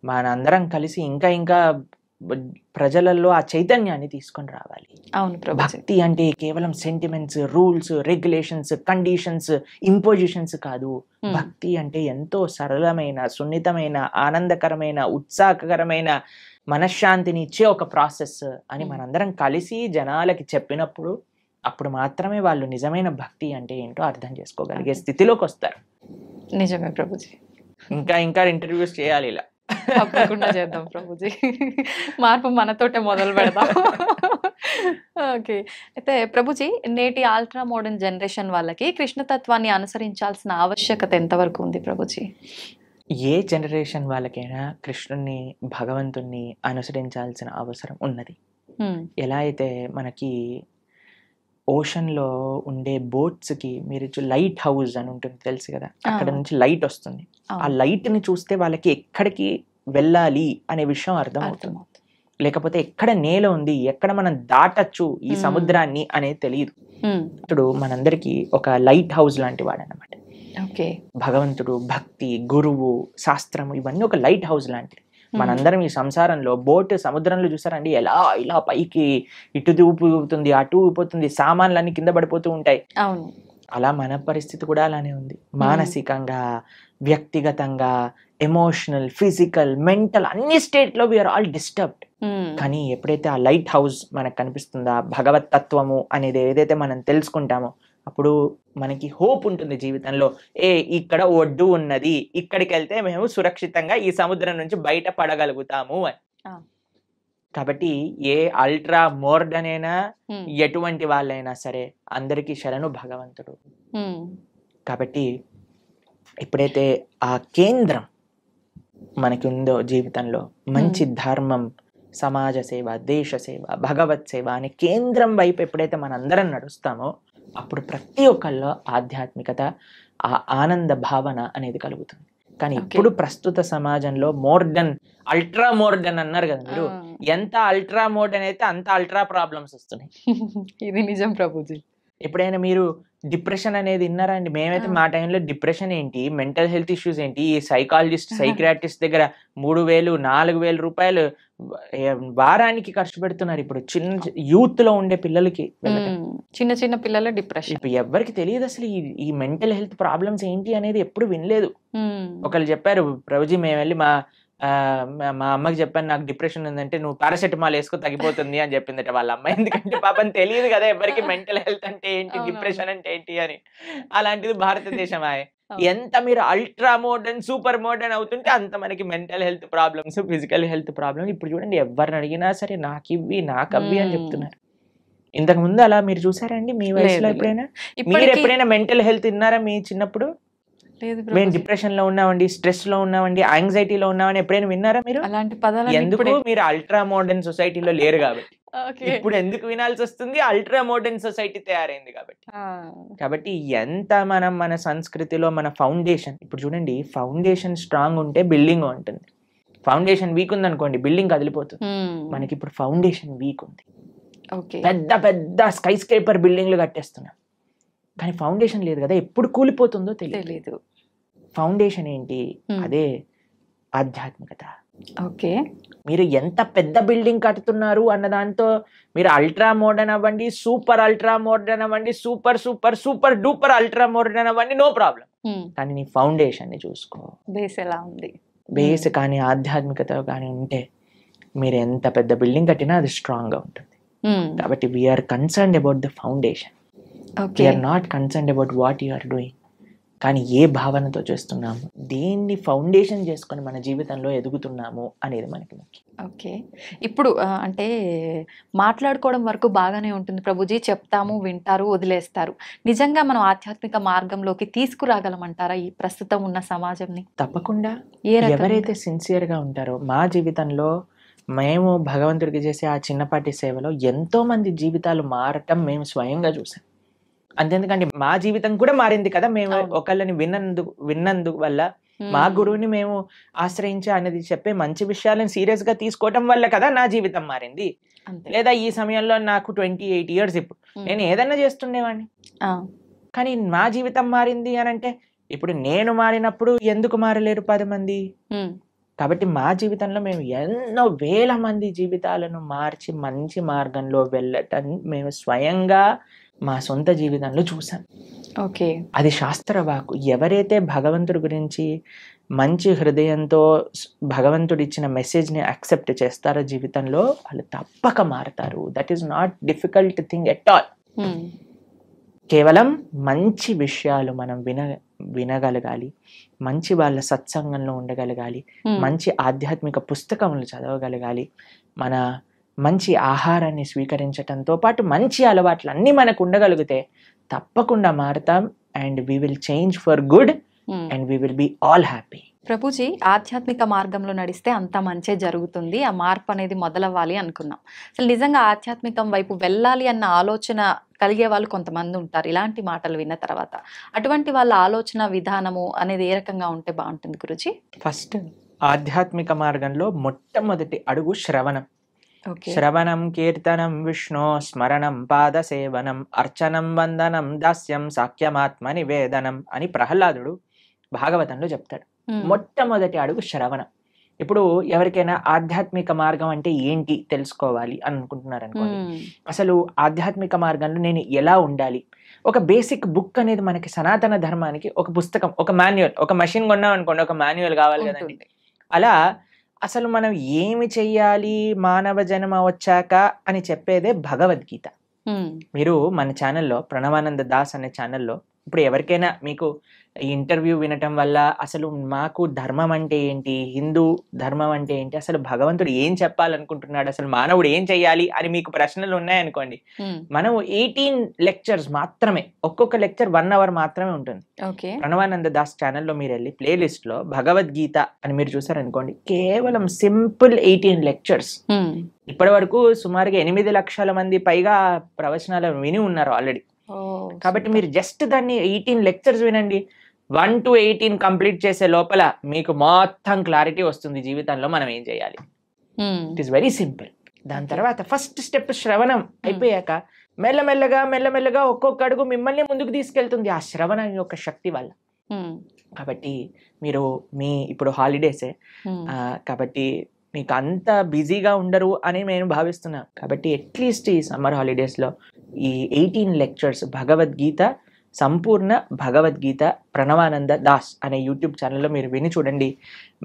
[SPEAKER 2] మనందరం కలిసి ఇంకా ఇంకా ప్రజలలో ఆ చైతన్యాన్ని తీసుకొని రావాలి.
[SPEAKER 1] అవును ప్రభుజీ.
[SPEAKER 2] భక్తి అంటే కేవలం sentiments, rules, regulations, conditions, impositions కాదు. భక్తి అంటే ఎంతో సరళమైన, సున్నితమైన, ఆనందకరమైన, ఉత్సాహకరమైన, మనశ్శాంతిని ఇచ్చే ఒక ప్రాసెస్ అని మనందరం కలిసి జనాలకి చెప్పినప్పుడు అప్పుడు మాత్రమే వాళ్ళు నిజమైన భక్తి అంటే ఏంటో అర్థం చేసుకోగలిగే స్థితిలోకి వస్తారు.
[SPEAKER 1] నిజమే ప్రభుజీ.
[SPEAKER 2] ఇంకా ఇంకా ఇంటర్వ్యూస్ చేయాలి ఇలా.
[SPEAKER 1] తప్పకుండా చేద్దాం ప్రభుజీ, మార్పు మనతోటే మొదలు పెడదాం. ఓకే, అయితే ప్రభుజీ నేటి అల్ట్రా మోడర్న్ జనరేషన్ వాళ్ళకి కృష్ణతత్వాన్ని అనుసరించాల్సిన ఆవశ్యకత ఎంతవరకు ఉంది ప్రభుజీ?
[SPEAKER 2] ఏ జనరేషన్ వాళ్ళకైనా కృష్ణుని, భగవంతుణ్ణి అనుసరించాల్సిన అవసరం ఉన్నది. ఎలా అయితే మనకి ఓషన్లో ఉండే బోట్స్కి మీరు లైట్ హౌస్ అని ఉంటుంది తెలుసు కదా, అక్కడ నుంచి లైట్ వస్తుంది. ఆ లైట్ని చూస్తే వాళ్ళకి ఎక్కడికి వెళ్ళాలి అనే విషయం అర్థం అవుతుంది. లేకపోతే ఎక్కడ నేల ఉంది, ఎక్కడ మనం దాటచ్చు ఈ సముద్రాన్ని అనేది తెలియదు. ఇప్పుడు మనందరికి ఒక లైట్ హౌస్ లాంటి వాడు అన్నమాట. భగవంతుడు, భక్తి, గురువు, శాస్త్రము ఇవన్నీ ఒక లైట్ హౌస్ లాంటివి. మనందరం ఈ సంసారంలో బోట్ సముద్రంలో చూసారండి, ఎలా ఇలా పైకి ఇటు ఊపుతుంది, అటు ఊపుతుంది, సామాన్లన్నీ కింద పడిపోతూ ఉంటాయి. అలా మన పరిస్థితి కూడా అలానే ఉంది. మానసికంగా, వ్యక్తిగతంగా, ఎమోషనల్, ఫిజికల్, మెంటల్ అన్ని స్టేట్ లో వీఆర్ ఆల్ డిస్టర్బ్డ్. కానీ ఎప్పుడైతే ఆ లైట్ హౌస్ మనకు కనిపిస్తుందో, భగవత్ తత్వము అనేది ఏదైతే మనం తెలుసుకుంటామో అప్పుడు మనకి హోప్ ఉంటుంది జీవితంలో. ఇక్కడ ఒడ్డు ఉన్నది, ఇక్కడికి వెళ్తే మేము సురక్షితంగా ఈ సముద్రం నుంచి బయట పడగలుగుతాము అని. కాబట్టి ఏ అల్ట్రా మోడర్న్ అయినా, ఎటువంటి వాళ్ళైనా సరే అందరికీ శరణు భగవంతుడు. కాబట్టి ఎప్పుడైతే ఆ కేంద్రం మనకి ఉందో జీవితంలో, మంచి ధర్మం, సమాజ సేవ, దేశ సేవ, భగవత్ సేవ అనే కేంద్రం వైపు ఎప్పుడైతే మనందరం నడుస్తామో అప్పుడు ప్రతి ఒక్కళ్ళలో ఆధ్యాత్మికత, ఆ ఆనంద భావన అనేది కలుగుతుంది. కానీ ఇప్పుడు ప్రస్తుత సమాజంలో మోడర్న్, అల్ట్రా మోడర్న్ అన్నారు కదా మీరు, ఎంత అల్ట్రా మోడర్న్ అయితే అంత అల్ట్రా ప్రాబ్లమ్స్ వస్తున్నాయి.
[SPEAKER 1] ఇది నిజం ప్రభుజీ.
[SPEAKER 2] ఎప్పుడైనా మీరు డిప్రెషన్ అనేది విన్నారా అండి? మేమైతే మా టైంలో డిప్రెషన్ ఏంటి, మెంటల్ హెల్త్ ఇష్యూస్ ఏంటి, ఈ సైకాలజిస్ట్, సైక్రియాటిస్ట్ దగ్గర 3,000-4,000 రూపాయలు వారానికి ఖర్చు పెడుతున్నారు. ఇప్పుడు చిన్న యూత్ లో ఉండే పిల్లలకి,
[SPEAKER 1] చిన్న చిన్న పిల్లల డిప్రెషన్.
[SPEAKER 2] ఇప్పుడు ఎవరికి తెలియదు అసలు ఈ మెంటల్ హెల్త్ ప్రాబ్లమ్స్ ఏంటి అనేది ఎప్పుడు వినలేదు. ఒకళ్ళు చెప్పారు, ప్రభుజీ మేము వెళ్ళి మా అమ్మకి చెప్పాను నాకు డిప్రెషన్ ఉందంటే నువ్వు పారాసెటమాల్ వేసుకో తగ్గిపోతుంది అని చెప్పిందట వాళ్ళ అమ్మ. ఎందుకంటే పాపం తెలియదు కదా ఎవరికి మెంటల్ హెల్త్ అంటే ఏంటి, డిప్రెషన్ అంటే ఏంటి అని. అలాంటిది భారతదేశం. ఎంత మీరు అల్ట్రా మోడర్న్, సూపర్ మోడర్న్ అవుతుంటే అంత మనకి mental health problems, physical health problems. ఇప్పుడు చూడండి, ఎవరిని అడిగినా సరే నాకు ఇవి, నాకు అవి అని చెప్తున్నారు. ఇంతకు ముందు అలా మీరు చూసారండి మీ వయసులో ఎప్పుడైనా? మీరు ఎప్పుడైనా మెంటల్ హెల్త్ విన్నారా మీ చిన్నప్పుడు? మేము డిప్రెషన్ లో ఉన్నామండి, స్ట్రెస్ లో ఉన్నామండి, యాంగ్జైటీలో ఉన్నామని ఎప్పుడైనా విన్నారా మీరు?
[SPEAKER 1] అలాంటి పదాలు
[SPEAKER 2] ఎందుకు? మీరు అల్ట్రా మోడర్న్ సొసైటీలో లేరు కాబట్టి. ఇప్పుడు ఎందుకు వినాల్సి వస్తుంది? అల్ట్రా మోడర్న్ సొసైటీ తయారైంది కాబట్టి. కాబట్టి ఎంత మనం మన సంస్కృతిలో మన ఫౌండేషన్, ఇప్పుడు చూడండి, ఫౌండేషన్ స్ట్రాంగ్ ఉంటే బిల్డింగ్ ఉంటుంది. ఫౌండేషన్ వీక్ ఉంది అనుకోండి, బిల్డింగ్ కదిలిపోతుంది. మనకి ఇప్పుడు ఫౌండేషన్ వీక్ ఉంది. పెద్ద పెద్ద స్కై స్క్రేపర్ బిల్డింగ్లు కట్టేస్తున్నాం, కానీ ఫౌండేషన్ లేదు కదా, ఎప్పుడు కూలిపోతుందో తెలియదు. ఫౌండేషన్ ఏంటి? అదే ఆధ్యాత్మికత. మీరు ఎంత పెద్ద బిల్డింగ్ కట్టుతున్నారు అన్న దాంతో మీరు అల్ట్రా మోడర్న్ అవ్వండి, సూపర్ అల్ట్రా మోడర్న్ అవ్వండి, super super super duper ultra modern అవ్వండి, నో ప్రాబ్లం. కానీ నీ ఫౌండేషన్ ని చూసుకో,
[SPEAKER 1] బేస్ ఎలా ఉంది.
[SPEAKER 2] బేస్ కానీ ఆధ్యాత్మికత కానీ ఉంటే మీరు ఎంత పెద్ద బిల్డింగ్ కట్టినా అది స్ట్రాంగ్ గా ఉంటుంది. కాబట్టి we are concerned about the foundation. We are not concerned about what you are doing. కానీ ఏ భావనతో చేస్తున్నాము, దేన్ని ఫౌండేషన్ చేసుకొని మన జీవితంలో ఎదుగుతున్నాము అనేది మనకి ముఖ్యం.
[SPEAKER 1] ఓకే. ఇప్పుడు అంటే మాట్లాడుకోవడం వరకు బాగానే ఉంటుంది ప్రభుజీ. చెప్తాము, వింటారు, వదిలేస్తారు. నిజంగా మనం ఆధ్యాత్మిక మార్గంలోకి తీసుకురాగలమంటారా ఈ ప్రస్తుతం ఉన్న సమాజంని?
[SPEAKER 2] తప్పకుండా.
[SPEAKER 1] ఏ రకంగా?
[SPEAKER 2] ఎవరైతే సిన్సియర్గా ఉంటారో, మా జీవితంలో మేము భగవంతుడికి చేసే ఆ చిన్నపాటి సేవలో ఎంతో మంది జీవితాలు మారటం మేము స్వయంగా చూసాం. అంతేందుకంటే మా జీవితం కూడా మారింది కదా, మేము
[SPEAKER 1] అవును.
[SPEAKER 2] ఒకళ్ళని విన్నందుకు వల్ల, మా గురువుని మేము ఆశ్రయించే అనేది చెప్పే మంచి విషయాలను సీరియస్ గా తీసుకోవటం వల్ల కదా నా జీవితం మారింది.
[SPEAKER 1] అంతే.
[SPEAKER 2] లేదా ఈ సమయంలో నాకు 28 years, ఇప్పుడు నేను ఏదన్నా చేస్తుండేవాడిని.
[SPEAKER 1] ఆ,
[SPEAKER 2] కానీ మా జీవితం మారింది అని అంటే, ఇప్పుడు నేను మారినప్పుడు ఎందుకు మారలేరు 10 మంది?
[SPEAKER 1] ఉమ్,
[SPEAKER 2] కాబట్టి మా జీవితంలో మేము ఎన్నో వేల మంది జీవితాలను మార్చి మంచి మార్గంలో వెళ్ళటం మేము స్వయంగా మా సొంత జీవితంలో చూసాం.
[SPEAKER 1] ఓకే.
[SPEAKER 2] అది శాస్త్రవాకు. ఎవరైతే భగవంతుడి గురించి మంచి హృదయంతో భగవంతుడు ఇచ్చిన మెసేజ్ని యాక్సెప్ట్ చేస్తారో జీవితంలో, వాళ్ళు తప్పక మారతారు. That is not difficult thing at all.
[SPEAKER 1] Um,
[SPEAKER 2] కేవలం మంచి విషయాలు మనం వినగలగాలి, మంచి వాళ్ళ సత్సంగంలో ఉండగలగాలి,
[SPEAKER 1] ఉమ్,
[SPEAKER 2] మంచి ఆధ్యాత్మిక పుస్తకములు చదవగలగాలి, మన మంచి ఆహారాన్ని స్వీకరించటంతో పాటు మంచి అలవాట్లు అన్నీ మనకు ఉండగలిగితే తప్పకుండా మారుతాం. And we will change for good
[SPEAKER 1] um.
[SPEAKER 2] And we will be all happy.
[SPEAKER 1] Prabhuji, ఆధ్యాత్మిక మార్గంలో నడిస్తే అంత మంచే జరుగుతుంది, ఆ మార్పు అనేది మొదలవ్వాలి అనుకున్నాం. అసలు నిజంగా ఆధ్యాత్మికం వైపు వెళ్ళాలి అన్న ఆలోచన కలిగే వాళ్ళు కొంతమంది ఉంటారు ఇలాంటి మాటలు విన్న తర్వాత. అటువంటి వాళ్ళ ఆలోచన విధానము అనేది ఏ రకంగా ఉంటే బాగుంటుంది గురుజీ?
[SPEAKER 2] ఫస్ట్, ఆధ్యాత్మిక మార్గంలో మొట్టమొదటి అడుగు శ్రవణం.
[SPEAKER 1] ఓకే.
[SPEAKER 2] శ్రవణం కీర్తనం విష్ణు స్మరణం పాదసేవనం అర్చనం వందనం దాస్యం సాఖ్యమాత్మ నివేదనం అని ప్రహ్లాదుడు భాగవతంలో చెప్తాడు. మొట్టమొదటి అడుగు శ్రవణం. ఇప్పుడు ఎవరికైనా ఆధ్యాత్మిక మార్గం అంటే ఏంటి తెలుసుకోవాలి అని అనుకుంటున్నారు అనుకోండి. అసలు ఆధ్యాత్మిక మార్గంలో నేను ఎలా ఉండాలి, ఒక బేసిక్ బుక్ అనేది మనకి సనాతన ధర్మానికి ఒక పుస్తకం, ఒక మాన్యువల్, ఒక మెషిన్ కొన్నాం అనుకోండి, ఒక మాన్యువల్ కావాలి కదండి. అలా అసలు మనం ఏమి చెయ్యాలి మానవ జన్మ వచ్చాక అని చెప్పేదే భగవద్గీత. మీరు మన ఛానల్లో, ప్రణవానంద దాస్ అనే ఛానల్లో, ఇప్పుడు ఎవరికైనా మీకు ఈ ఇంటర్వ్యూ వినటం వల్ల అసలు మాకు ధర్మం అంటే ఏంటి, హిందూ ధర్మం అంటే ఏంటి, అసలు భగవంతుడు ఏం చెప్పాలనుకుంటున్నాడు, అసలు మానవుడు ఏం చెయ్యాలి అని మీకు ప్రశ్నలు ఉన్నాయనుకోండి, మనం 18 lectures మాత్రమే, ఒక్కొక్క లెక్చర్ 1 hour మాత్రమే ఉంటుంది. ప్రణవానంద దాస్ ఛానల్లో మీరు వెళ్ళి ప్లేలిస్ట్ లో భగవద్గీత అని మీరు చూసారనుకోండి, కేవలం సింపుల్ 18 lectures. ఇప్పటి వరకు సుమారుగా 8 లక్షల మంది పైగా ప్రవచనాలు విని ఉన్నారు ఆల్రెడీ. కాబట్టి మీరు జస్ట్ దాన్ని 18 lectures వినండి, 1 to 18 కంప్లీట్ చేసే లోపల మీకు మొత్తం క్లారిటీ వస్తుంది జీవితంలో మనం ఏం చేయాలి. It is very simple. దాని తర్వాత ఫస్ట్ స్టెప్ శ్రవణం అయిపోయాక మెల్లమెల్లగా ఒక్కొక్క అడుగు మిమ్మల్ని ముందుకు తీసుకెళ్తుంది ఆ శ్రవణం యొక్క శక్తి వల్ల. కాబట్టి మీరు ఇప్పుడు హాలిడేసే కాబట్టి మీకు అంత బిజీగా ఉండరు అని నేను భావిస్తున్నాను. కాబట్టి అట్లీస్ట్ ఈ సమ్మర్ హాలిడేస్లో ఈ 18 lectures భగవద్గీత, సంపూర్ణ భగవద్గీత ప్రణవానంద దాస్ అనే యూట్యూబ్ ఛానల్లో మీరు విని చూడండి.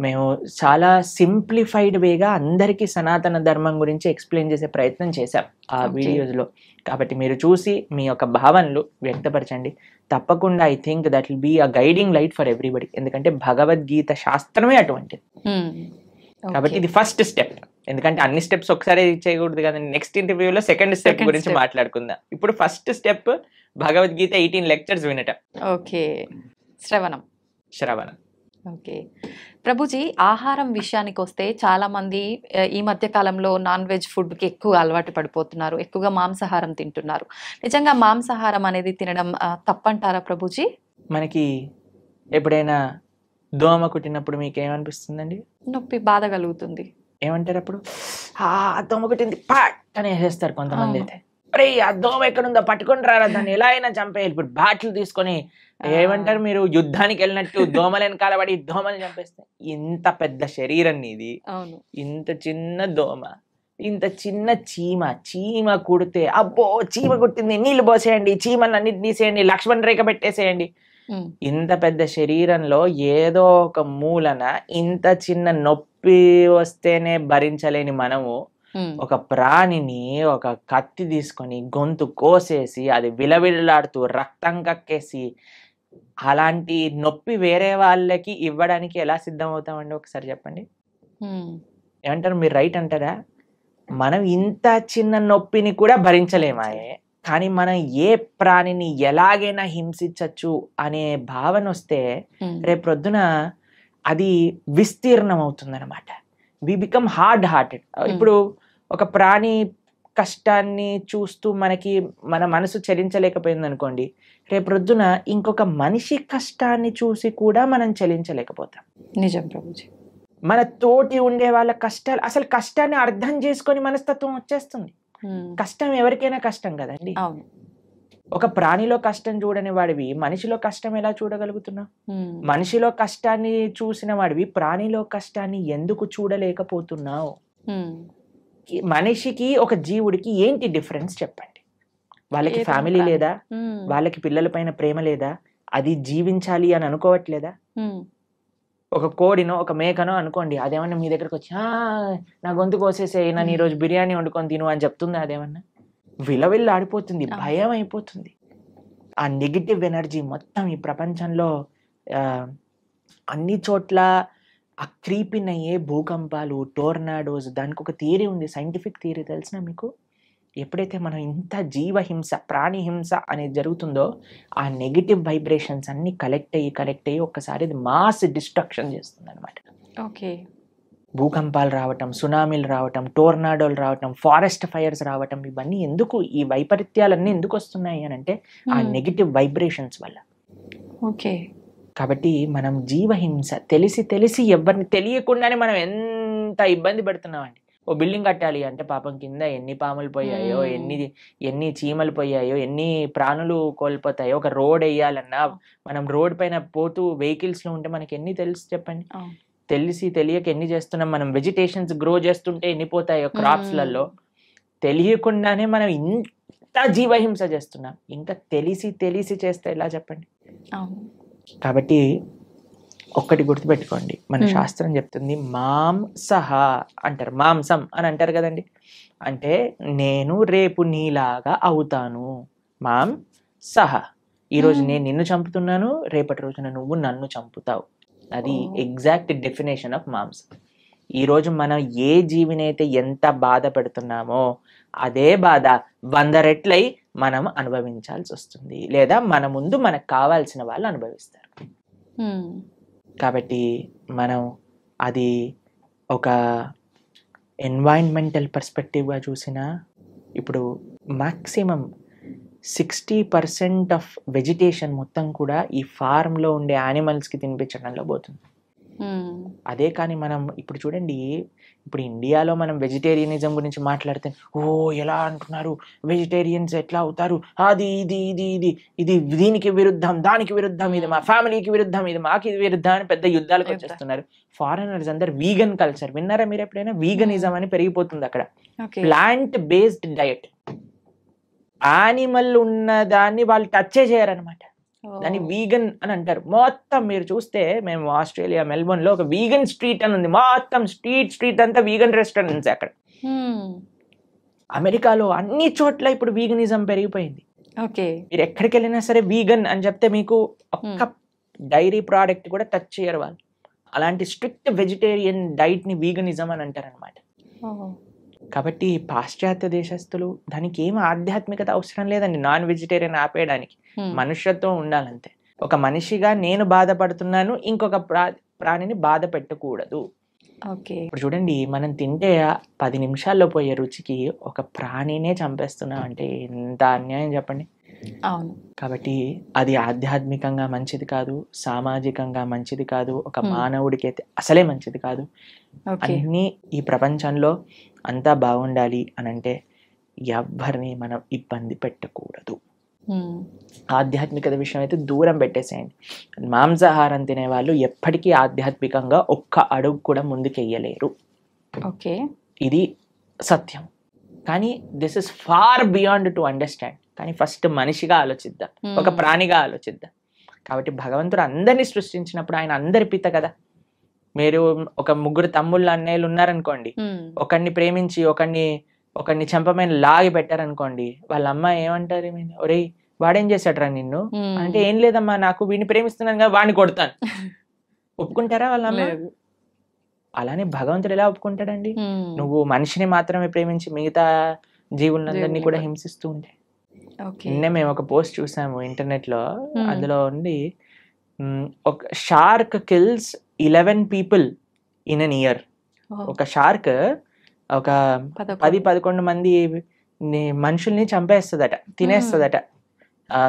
[SPEAKER 2] మేము చాలా సింప్లిఫైడ్ వేగా అందరికీ సనాతన ధర్మం గురించి ఎక్స్ప్లెయిన్ చేసే ప్రయత్నం చేశాం ఆ వీడియోస్లో. కాబట్టి మీరు చూసి మీ యొక్క భావనలు వ్యక్తపరచండి. తప్పకుండా I think that will be a guiding light for everybody. ఎందుకంటే భగవద్గీత శాస్త్రమే అటువంటిది. కాబట్టి ఇది ఫస్ట్ స్టెప్. ఎందుకంటే అన్ని స్టెప్స్ ఒకసారి చేయకూడదు కదండి. నెక్స్ట్ ఇంటర్వ్యూలో సెకండ్ స్టెప్ గురించి మాట్లాడుకుందాం. ఇప్పుడు ఫస్ట్ స్టెప్ భగవద్గీత 18 lectures వినటం.
[SPEAKER 1] ఓకే. శ్రవణం. ఓకే. ప్రభుజీ, ఆహారం విషయానికి వస్తే చాలా మంది ఈ మధ్య కాలంలో నాన్ వెజ్ ఫుడ్కి ఎక్కువ అలవాటు పడిపోతున్నారు, ఎక్కువగా మాంసాహారం తింటున్నారు. నిజంగా మాంసాహారం అనేది తినడం తప్పంటారా ప్రభుజీ?
[SPEAKER 2] మనకి ఎప్పుడైనా దోమ కుట్టినప్పుడు మీకు ఏమనిపిస్తుందండి?
[SPEAKER 1] నొప్పి, బాధ కలుగుతుంది.
[SPEAKER 2] ఏమంటారు అప్పుడు? దోమ కుట్టింది పాట్ అని వేసేస్తారు కొంతమంది. అయితే అరే ఆ దోమ ఎక్కడుందో పట్టుకొని రారా, దాన్ని ఎలా అయినా చంపేయాలి. ఇప్పుడు బ్యాట్లు తీసుకొని ఏమంటారు, మీరు యుద్ధానికి వెళ్ళినట్టు దోమలు వెనకాల పడి దోమలు చంపేస్తాయి. ఇంత పెద్ద శరీరం నీది, ఇంత చిన్న దోమ, ఇంత చిన్న చీమ కుడితే అబ్బో చీమ కుట్టింది, నీళ్లు పోసేయండి, చీమలు అన్నిటి తీసేయండి, లక్ష్మణ్ రేఖ పెట్టేసేయండి. ఇంత పెద్ద శరీరంలో ఏదో ఒక మూలన ఇంత చిన్న నొప్పి వస్తేనే భరించలేని మనము ఒక ప్రాణిని ఒక కత్తి తీసుకొని గొంతు కోసేసి అది విలవిల్లాడుతూ రక్తం కక్కేసి అలాంటి నొప్పి వేరే వాళ్ళకి ఇవ్వడానికి ఎలా సిద్ధం అవుతామండి ఒకసారి చెప్పండి. ఏమంటారు మీరు? రైట్ అంటారా? మనం ఇంత చిన్న నొప్పిని కూడా భరించలేమాయే, కానీ మనం ఏ ప్రాణిని ఎలాగైనా హింసించచ్చు అనే భావన వస్తే రేపు ప్రొద్దున అది విస్తీర్ణం అవుతుందన్నమాట. We become hard hearted. ఇప్పుడు ఒక ప్రాణి కష్టాన్ని చూస్తూ మన మనసు చలించలేకపోయింది అనుకోండి, రేపు ప్రొద్దున ఇంకొక మనిషి కష్టాన్ని చూసి కూడా మనం చలించలేకపోతాం.
[SPEAKER 1] నిజం ప్రభుజీ.
[SPEAKER 2] మన తోటి ఉండే వాళ్ళ కష్టాలు, అసలు కష్టాన్ని అర్థం చేసుకొని మనస్తత్వం వచ్చేస్తుంది. కష్టం ఎవరికైనా కష్టం కదండి.
[SPEAKER 1] అవును.
[SPEAKER 2] ఒక ప్రాణిలో కష్టం చూడని వాడివి మనిషిలో కష్టం ఎలా చూడగలుగుతున్నావు? మనిషిలో కష్టాన్ని చూసిన వాడివి ప్రాణిలో కష్టాన్ని ఎందుకు చూడలేకపోతున్నావు? మనిషికి ఒక జీవుడికి ఏంటి డిఫరెన్స్ చెప్పండి? వాళ్ళకి ఫ్యామిలీ లేదా? వాళ్ళకి పిల్లల పైన ప్రేమ లేదా? అది జీవించాలి అని అనుకోవట్లేదా? ఒక కోడినో ఒక మేకనో అనుకోండి, అదేమన్నా మీ దగ్గరకు వచ్చి నా గొంతు కోసేసే, నన్ను ఈరోజు బిర్యానీ వండుకొని తిను అని చెప్తుంది. అదేమన్నా విలవిల్లు ఆడిపోతుంది, భయం అయిపోతుంది. ఆ నెగిటివ్ ఎనర్జీ మొత్తం ఈ ప్రపంచంలో అన్ని చోట్ల ఆ క్రీపిన్ అయ్యే భూకంపాలు, టోర్నాడోస్, దానికి ఒక థియరీ ఉంది, సైంటిఫిక్ థియరీ తెలిసిన మీకు? ఎప్పుడైతే మనం ఇంత జీవహింస, ప్రాణి హింస అనేది జరుగుతుందో ఆ నెగిటివ్ వైబ్రేషన్స్ అన్ని కలెక్ట్ అయ్యి ఒక్కసారి అది మాస్ డిస్ట్రక్షన్ చేస్తుంది అనమాట.
[SPEAKER 1] ఓకే.
[SPEAKER 2] భూకంపాలు రావటం, సునామీలు రావటం, టోర్నాడోలు రావటం, ఫారెస్ట్ ఫైర్స్ రావటం, ఇవన్నీ ఎందుకు, ఈ వైపరీత్యాలన్నీ ఎందుకు వస్తున్నాయి అని అంటే ఆ నెగిటివ్ వైబ్రేషన్స్ వల్ల.
[SPEAKER 1] ఓకే.
[SPEAKER 2] కాబట్టి మనం జీవహింస తెలిసి ఎవరిని తెలియకుండానే మనం ఎంత ఇబ్బంది పెడుతున్నామండి. ఓ బిల్డింగ్ కట్టాలి అంటే పాపం కింద ఎన్ని పాములు పోయాయో, ఎన్ని చీమలు పోయాయో, ఎన్ని ప్రాణులు కోల్పోతాయో. ఒక రోడ్ వేయాలన్నా మనం రోడ్ పైన పోతూ వెహికల్స్ లో ఉంటే మనకి ఎన్ని తెలుసు చెప్పండి? తెలియక ఎన్ని చేస్తున్నాం మనం. వెజిటేషన్స్ గ్రో చేస్తుంటే ఎన్ని పోతాయో క్రాప్స్ లలో. తెలియకుండానే మనం ఇంత జీవహింస చేస్తున్నాం. ఇంకా తెలిసి చేస్తే ఎలా చెప్పండి? కాబట్టి ఒక్కటి గుర్తుపెట్టుకోండి, మన శాస్త్రం చెప్తుంది మాంసహ అంటారు, మాంసం అని అంటారు కదండి. అంటే నేను రేపు నీలాగా అవుతాను. మాంసహ, ఈరోజు నేను నిన్ను చంపుతున్నాను, రేపటి రోజున నువ్వు నన్ను చంపుతావు. అది ఎగ్జాక్ట్ డెఫినేషన్ ఆఫ్ మాంసం. ఈరోజు మనం ఏ జీవినైతే ఎంత బాధ పెడుతున్నామో అదే బాధ 100 రెట్లై మనం అనుభవించాల్సి వస్తుంది, లేదా మన ముందు మనకు కావాల్సిన వాళ్ళు అనుభవిస్తారు. కాబట్టి మనం అది ఒక ఎన్వైరన్మెంటల్ పర్స్పెక్టివ్గా చూసినా, ఇప్పుడు మ్యాక్సిమం 60% ఆఫ్ వెజిటేషన్ మొత్తం కూడా ఈ ఫార్మ్లో ఉండే యానిమల్స్కి తినిపించడంలో పోతుంది. అదే కానీ మనం ఇప్పుడు చూడండి, ఇప్పుడు ఇండియాలో మనం వెజిటేరియనిజం గురించి మాట్లాడితే ఎలా అంటున్నారు, వెజిటేరియన్స్ ఎట్లా అవుతారు, అది ఇది ఇది ఇది ఇది దీనికి విరుద్ధం, దానికి విరుద్ధం, ఇది మా ఫ్యామిలీకి విరుద్ధం, ఇది మాకు ఇది విరుద్ధం అని పెద్ద యుద్ధాలకు వచ్చేస్తున్నారు. ఫారినర్స్ అందరు వీగన్ కల్చర్ విన్నారా మీరు ఎప్పుడైనా? వీగనిజం అని పెరిగిపోతుంది అక్కడ. ప్లాంట్ బేస్డ్ డయట్, యానిమల్ ఉన్న దాన్ని వాళ్ళు టచ్చే చేయరనమాట. దాన్ని వీగన్ అని అంటారు. మొత్తం మీరు చూస్తే, మేము ఆస్ట్రేలియా మెల్బోర్న్ లో ఒక వీగన్ స్ట్రీట్ అని ఉంది. మొత్తం స్ట్రీట్ అంతా వీగన్ రెస్టారెంట్స్ అక్కడ. అమెరికాలో అన్ని చోట్ల ఇప్పుడు వీగనిజం పెరిగిపోయింది. మీరు ఎక్కడికి వెళ్ళినా సరే వీగన్ అని చెప్తే మీకు ఒక్క డైరీ ప్రోడక్ట్ కూడా టచ్ చేయరు వాళ్ళు. అలాంటి స్ట్రిక్ట్ వెజిటేరియన్ డైట్ ని వీగనిజం అని అంటారు అనమాట. కాబట్టి పాశ్చాత్య దేశస్తులు, దానికి ఏం ఆధ్యాత్మికత అవసరం లేదండి నాన్ వెజిటేరియన్ ఆపేయడానికి. మనుష్యత్వం ఉండాలంతే. ఒక మనిషిగా నేను బాధపడుతున్నాను, ఇంకొక ప్రాణిని బాధ పెట్టకూడదు. ఇప్పుడు చూడండి, మనం తింటే 10 నిమిషాల్లో పోయే రుచికి ఒక ప్రాణినే చంపేస్తున్నాం అంటే ఎంత అన్యాయం చెప్పండి. కాబట్టి అది ఆధ్యాత్మికంగా మంచిది కాదు, సామాజికంగా మంచిది కాదు, ఒక మానవుడికి అయితే అసలే మంచిది కాదు. అన్నీ ఈ ప్రపంచంలో అంతా బాగుండాలి అని అంటే ఎవరిని మనం ఇబ్బంది పెట్టకూడదు. ఆధ్యాత్మికత విషయం అయితే దూరం పెట్టేసేయండి. మాంసాహారం తినే వాళ్ళు ఎప్పటికీ ఆధ్యాత్మికంగా ఒక్క అడుగు కూడా ముందుకెయ్యలేరు. ఇది సత్యం. కానీ this is far beyond to understand. కానీ ఫస్ట్ మనిషిగా ఆలోచిద్దాం, ఒక ప్రాణిగా ఆలోచిద్దాం. కాబట్టి భగవంతుడు అందరినీ సృష్టించినప్పుడు ఆయన అందరి పిత కదా. మీరు ఒక 3 తమ్ముళ్ళు అన్నయ్యలు ఉన్నారనుకోండి, ఒకరిని ప్రేమించి ఒకరిని చెంపమైన లాగి పెట్టారనుకోండి, వాళ్ళ అమ్మ ఏమంటారు, ఒరేయ్ వాడేం చేశాడు రా నిన్ను అంటే, ఏం లేదమ్మా, నాకు వీడిని ప్రేమిస్తున్నాను కదా, వాడిని కొడతాను. ఒప్పుకుంటారా వాళ్ళ? అలానే భగవంతుడు ఎలా ఒప్పుకుంటాడండి? నువ్వు మనిషిని మాత్రమే ప్రేమించి మిగతా జీవులందరినీ కూడా హింసిస్తూ ఉంటే. నిన్న మేము ఒక పోస్ట్ చూసాము ఇంటర్నెట్ లో, అందులో ఉంది ఒక shark kills 11 people in an year. ఒక షార్క్ ఒక 10-11 మంది మనుషుల్ని చంపేస్తుందట, తినేస్తుందట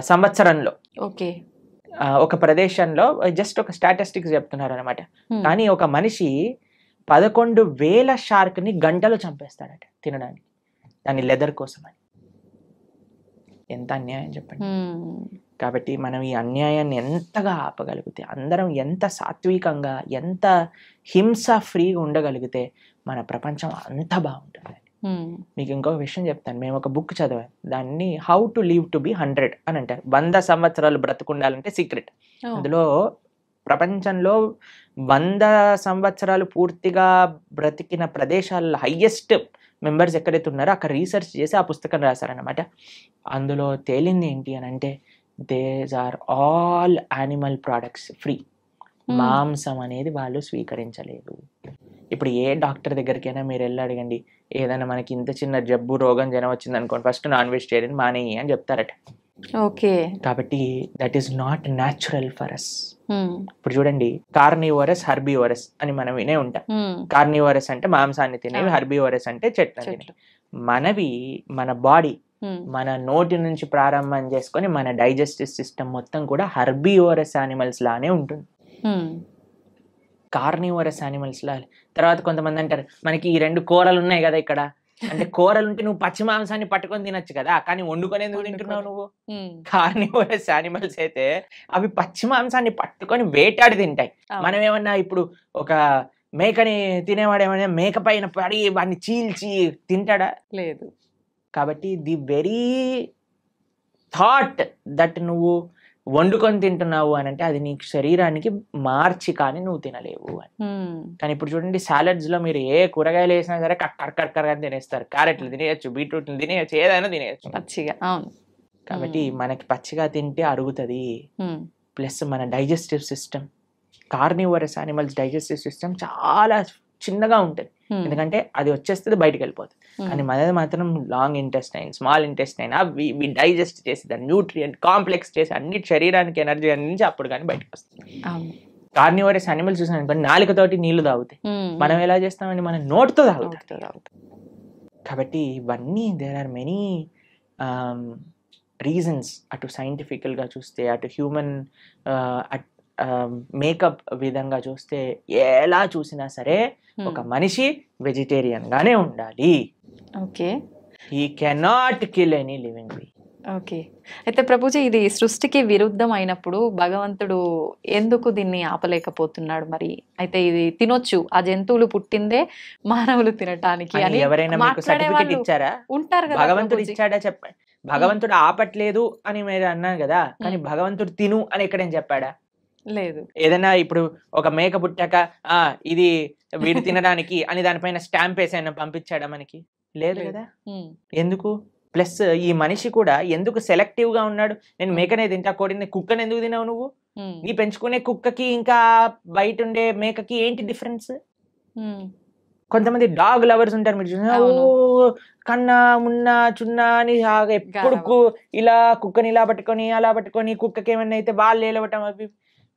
[SPEAKER 2] సంవత్సరంలో. ఒక ప్రదేశంలో, జస్ట్ ఒక స్టాటిస్టిక్స్ చెప్తున్నారు అనమాట. కానీ ఒక మనిషి 11,000 షార్క్ ని గంటలో చంపేస్తాడట తినడానికి, దాని లెదర్ కోసం అని. ఎంత అన్యాయం చెప్పండి. కాబట్టి మనం ఈ అన్యాయాన్ని ఎంతగా ఆపగలిగితే, అందరం ఎంత సాత్వికంగా, ఎంత హింస ఫ్రీగా ఉండగలిగితే మన ప్రపంచం అంత బాగుంటుంది. మీకు ఇంకొక విషయం చెప్తాను. మేము ఒక బుక్ చదివాం, దాన్ని how to live to be 100 అని అంటారు. 100 సంవత్సరాలు బ్రతుకుండాలంటే సీక్రెట్. అందులో ప్రపంచంలో 100 సంవత్సరాలు పూర్తిగా బ్రతికిన ప్రదేశాల్లో హైయెస్ట్ మెంబర్స్ ఎక్కడైతే ఉన్నారో అక్కడ రీసెర్చ్ చేసి ఆ పుస్తకం రాశారనమాట. అందులో తేలింది ఏంటి అని అంటే, these are all animal products free. మాంసం అనేది వాళ్ళు స్వీకరించలేదు. ఇప్పుడు ఏ డాక్టర్ దగ్గరికైనా మీరు వెళ్ళి అడగండి, ఏదైనా మనకి ఇంత చిన్న జబ్బు, రోగం, జనం వచ్చింది అనుకోండి, ఫస్ట్ నాన్ వెజిటేరియన్ మానేయి అని చెప్తారట. కాబట్టి that is not natural for us. ఇప్పుడు చూడండి, కార్నివరస్, హర్బివరస్ అని మనం వినే ఉంటాం. కార్నివరస్ అంటే మాంసాన్ని తినేవి, హర్బివరస్ అంటే చెట్లను తినేవి. మనవి, మన బాడీ మన నోటి నుంచి ప్రారంభం చేసుకొని మన డైజెస్టివ్ సిస్టమ్ మొత్తం కూడా హర్బివరస్ యానిమల్స్ లానే ఉంటుంది, కార్నివరస్ యానిమల్స్ లా. తర్వాత కొంతమంది అంటారు, మనకి ఈ 2 కూరలు ఉన్నాయి కదా ఇక్కడ, అంటే కూరలు ఉంటే నువ్వు పచ్చి మాంసాన్ని పట్టుకొని తినొచ్చు కదా, కానీ వండుకొని ఎందుకు తింటున్నావు నువ్వు? కార్నివరస్ యానిమల్స్ అయితే అవి పచ్చి మాంసాన్ని పట్టుకొని వేటాడి తింటాయి. మనం ఏమన్నా ఇప్పుడు ఒక మేకని తినేవాడు ఏమన్నా మేక పైన పడి వాడిని చీల్చి తింటాడా? లేదు. కాబట్టి ది వెరీ థాట్ దట్ నువ్వు వండుకొని తింటున్నావు అని అంటే అది నీకు శరీరానికి మార్చి కానీ నువ్వు తినలేవు అని. కానీ ఇప్పుడు చూడండి, సాలడ్స్ లో మీరు ఏ కూరగాయలు వేసినా సరే కక్కర్ అని తినేస్తారు. క్యారెట్లు తినేయచ్చు, బీట్రూట్లు తినేయచ్చు, ఏదైనా తినేయచ్చు పచ్చిగా. కాబట్టి మనకి పచ్చిగా తింటే అరుగుతుంది. ప్లస్ మన digestive system, carnivorous animals digestive system చాలా చిన్నగా ఉంటుంది, ఎందుకంటే అది వచ్చేస్తుంది బయటకు వెళ్ళిపోతుంది. కానీ మనది మాత్రం లాంగ్ ఇంటెస్టైన్, స్మాల్ ఇంటెస్టైన్, అవి డైజెస్ట్ చేసి దాన్ని న్యూట్రియంట్ కాంప్లెక్స్ చేసి అన్ని శరీరానికి ఎనర్జీ అందించి అప్పుడు కానీ బయటకు వస్తుంది. కార్నివరస్ యానిమల్స్ చూసాను నాలుకతోటి నీళ్లు తాగుతాయి, మనం ఎలా చేస్తామని మన నోటితో తాగుతాం. కాబట్టి ఇవన్నీ దేర్ ఆర్ మెనీ రీజన్స్. అటు సైంటిఫికల్గా చూస్తే, అటు హ్యూమన్ మేకప్ విధంగా చూస్తే, ఎలా చూసినా సరే ఒక మనిషి వెజిటేరియన్ గానే ఉండాలి. He cannot kill any living బీ.
[SPEAKER 1] అయితే ప్రభుజీ, ఇది సృష్టికి విరుద్ధం అయినప్పుడు భగవంతుడు ఎందుకు దీన్ని ఆపలేకపోతున్నాడు మరి? అయితే ఇది తినొచ్చు, ఆ జంతువులు పుట్టిందే మానవులు తినటానికి అని
[SPEAKER 2] ఎవరైనా మీకు సర్టిఫికెట్ ఇచ్చారా?
[SPEAKER 1] ఉంటారు కదా,
[SPEAKER 2] భగవంతుడు ఇచ్చాడా చెప్పండి. భగవంతుడు ఆపట్లేదు అని మీరు అన్నారు కదా, కానీ భగవంతుడు తిను అని ఎక్కడేం చెప్పాడా?
[SPEAKER 1] లేదు.
[SPEAKER 2] ఏదైనా ఇప్పుడు ఒక మేక పుట్టాక ఇది వీడు తినడానికి అని దానిపైన స్టాంప్ వేసి ఆయన పంపించాడా మనకి? లేదు కదా. ఎందుకు? ప్లస్ ఈ మనిషి కూడా ఎందుకు సెలెక్టివ్ గా ఉన్నాడు? నేను మేకనే తింటా, కోడిని, కుక్కని ఎందుకు తినావు నువ్వు? నీ పెంచుకునే కుక్కకి ఇంకా బయట ఉండే మేకకి ఏంటి డిఫరెన్స్? కొంతమంది డాగ్ లవర్స్ ఉంటారు, మీరు చూసిన కన్నా మున్నా చున్నా అని ఎప్పుడు ఇలా కుక్కని ఇలా పట్టుకొని అలా పట్టుకొని, కుక్కకి ఏమన్నా అయితే వాళ్ళు ఏలవటం అవి.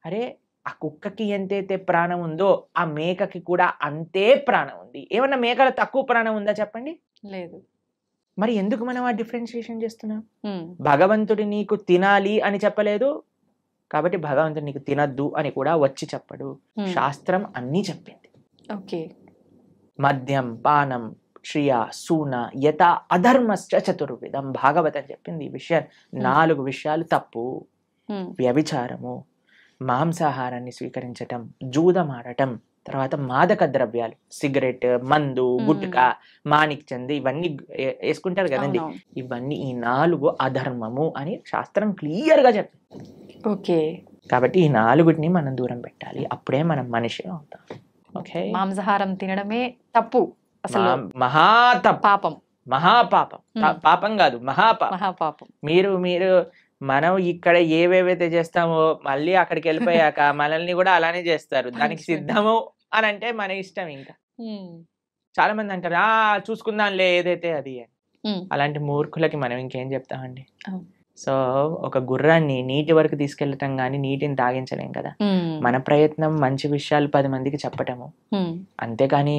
[SPEAKER 2] అరే, ఆ కుక్కకి ఎంతైతే ప్రాణం ఉందో ఆ మేకకి కూడా అంతే ప్రాణం ఉంది. ఏమన్నా మేకల తక్కువ ప్రాణం ఉందా చెప్పండి?
[SPEAKER 1] లేదు.
[SPEAKER 2] మరి ఎందుకు మనం ఆ డిఫరెన్షియేషన్ చేస్తున్నాం? భగవంతుడు నీకు తినాలి అని చెప్పలేదు, కాబట్టి భగవంతుడు నీకు తినద్దు అని కూడా వచ్చి చెప్పడు. శాస్త్రం అన్నీ చెప్పింది. మద్యం, పానం, క్షియ, సూన, యత, అధర్మశ్చ చతుర్విధం. భాగవతం చెప్పింది ఈ విషయాలు. 4 విషయాలు తప్పు. వ్యభిచారము, మాంసాహారాన్ని స్వీకరించటం, జూదమాడటం, తర్వాత మాదక ద్రవ్యాలు, సిగరెట్, మందు, గుట్కా, మాణిక్ చంద్ ఇవన్నీ వేసుకుంటారు కదండి, ఇవన్నీ ఈ 4 అధర్మము అని శాస్త్రం క్లియర్ గా చెప్తుంది. కాబట్టి ఈ 4 మనం దూరం పెట్టాలి, అప్పుడే మనం మనిషి అవుతాం.
[SPEAKER 1] మాంసాహారం తినడమే తప్పు, అసలు
[SPEAKER 2] మహాతప్పు,
[SPEAKER 1] పాపం,
[SPEAKER 2] మహాపాపం. పాపం కాదు, మహాపాపం.
[SPEAKER 1] మహాపాపం.
[SPEAKER 2] మీరు మనం ఇక్కడ ఏవేవైతే చేస్తామో మళ్ళీ అక్కడికి వెళ్ళిపోయాక మనల్ని కూడా అలానే చేస్తారు. దానికి సిద్ధము అని అంటే మన ఇష్టం. ఇంకా చాలా మంది అంటారు చూసుకుందాంలే ఏదైతే అది అని. అలాంటి మూర్ఖులకి మనం ఇంకేం చెప్తామండి. సో ఒక గుర్రాన్ని నీటి వరకు తీసుకెళ్ళటం కానీ నీటిని తాగించలేం కదా. మన ప్రయత్నం మంచి విషయాలు 10 మందికి చెప్పటము, అంతేకాని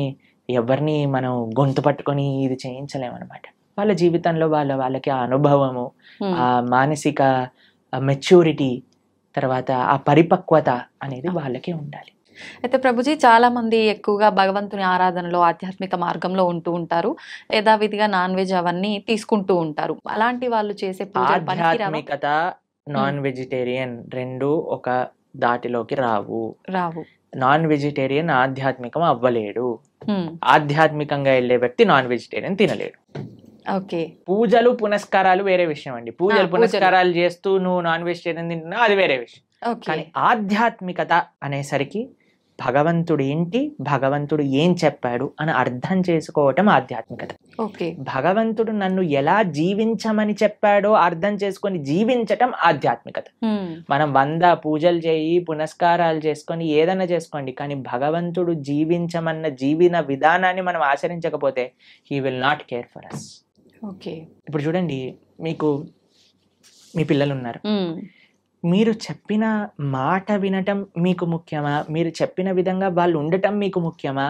[SPEAKER 2] ఎవరిని మనం గొంతు పట్టుకొని ఇది చేయించలేమన్నమాట. వాళ్ళ జీవితంలో వాళ్ళకి ఆ అనుభవము, ఆ మానసిక మెచ్యూరిటీ, తర్వాత ఆ పరిపక్వత అనేది వాళ్ళకే ఉండాలి.
[SPEAKER 1] అయితే ప్రభుజీ చాలా మంది ఎక్కువగా భగవంతుని ఆరాధనలో ఆధ్యాత్మిక మార్గంలో ఉంటూ ఉంటారు, యథావిధిగా నాన్ వెజ్ అవన్నీ తీసుకుంటూ ఉంటారు. అలాంటి వాళ్ళు చేసే
[SPEAKER 2] ఆధ్యాత్మికత నాన్ వెజిటేరియన్ రెండు ఒక దాటిలోకి రావు. నాన్ వెజిటేరియన్ ఆధ్యాత్మికం అవ్వలేడు. ఆధ్యాత్మికంగా వెళ్ళే వ్యక్తి నాన్ వెజిటేరియన్ తినలేడు. పూజలు పునస్కారాలు వేరే విషయం అండి. పూజలు పునస్కారాలు చేస్తూ నువ్వు నాన్ వెజిటేరియన్ తింటున్నావు, అది వేరే విషయం. కానీ ఆధ్యాత్మికత అనేసరికి భగవంతుడు ఏంటి, భగవంతుడు ఏం చెప్పాడు అని అర్థం చేసుకోవటం ఆధ్యాత్మికత. భగవంతుడు నన్ను ఎలా జీవించమని చెప్పాడో అర్థం చేసుకొని జీవించటం ఆధ్యాత్మికత. మనం 100 పూజలు చేయి, పునస్కారాలు చేసుకొని ఏదైనా చేసుకోండి, కానీ భగవంతుడు జీవించమన్న జీవన విధానాన్ని మనం ఆచరించకపోతే he will not care for us. ఇప్పుడు చూడండి, మీకు మీ పిల్లలు ఉన్నారు, మీరు చెప్పిన మాట వినటం మీకు ముఖ్యమా, మీరు చెప్పిన విధంగా వాళ్ళు ఉండటం మీకు ముఖ్యమా,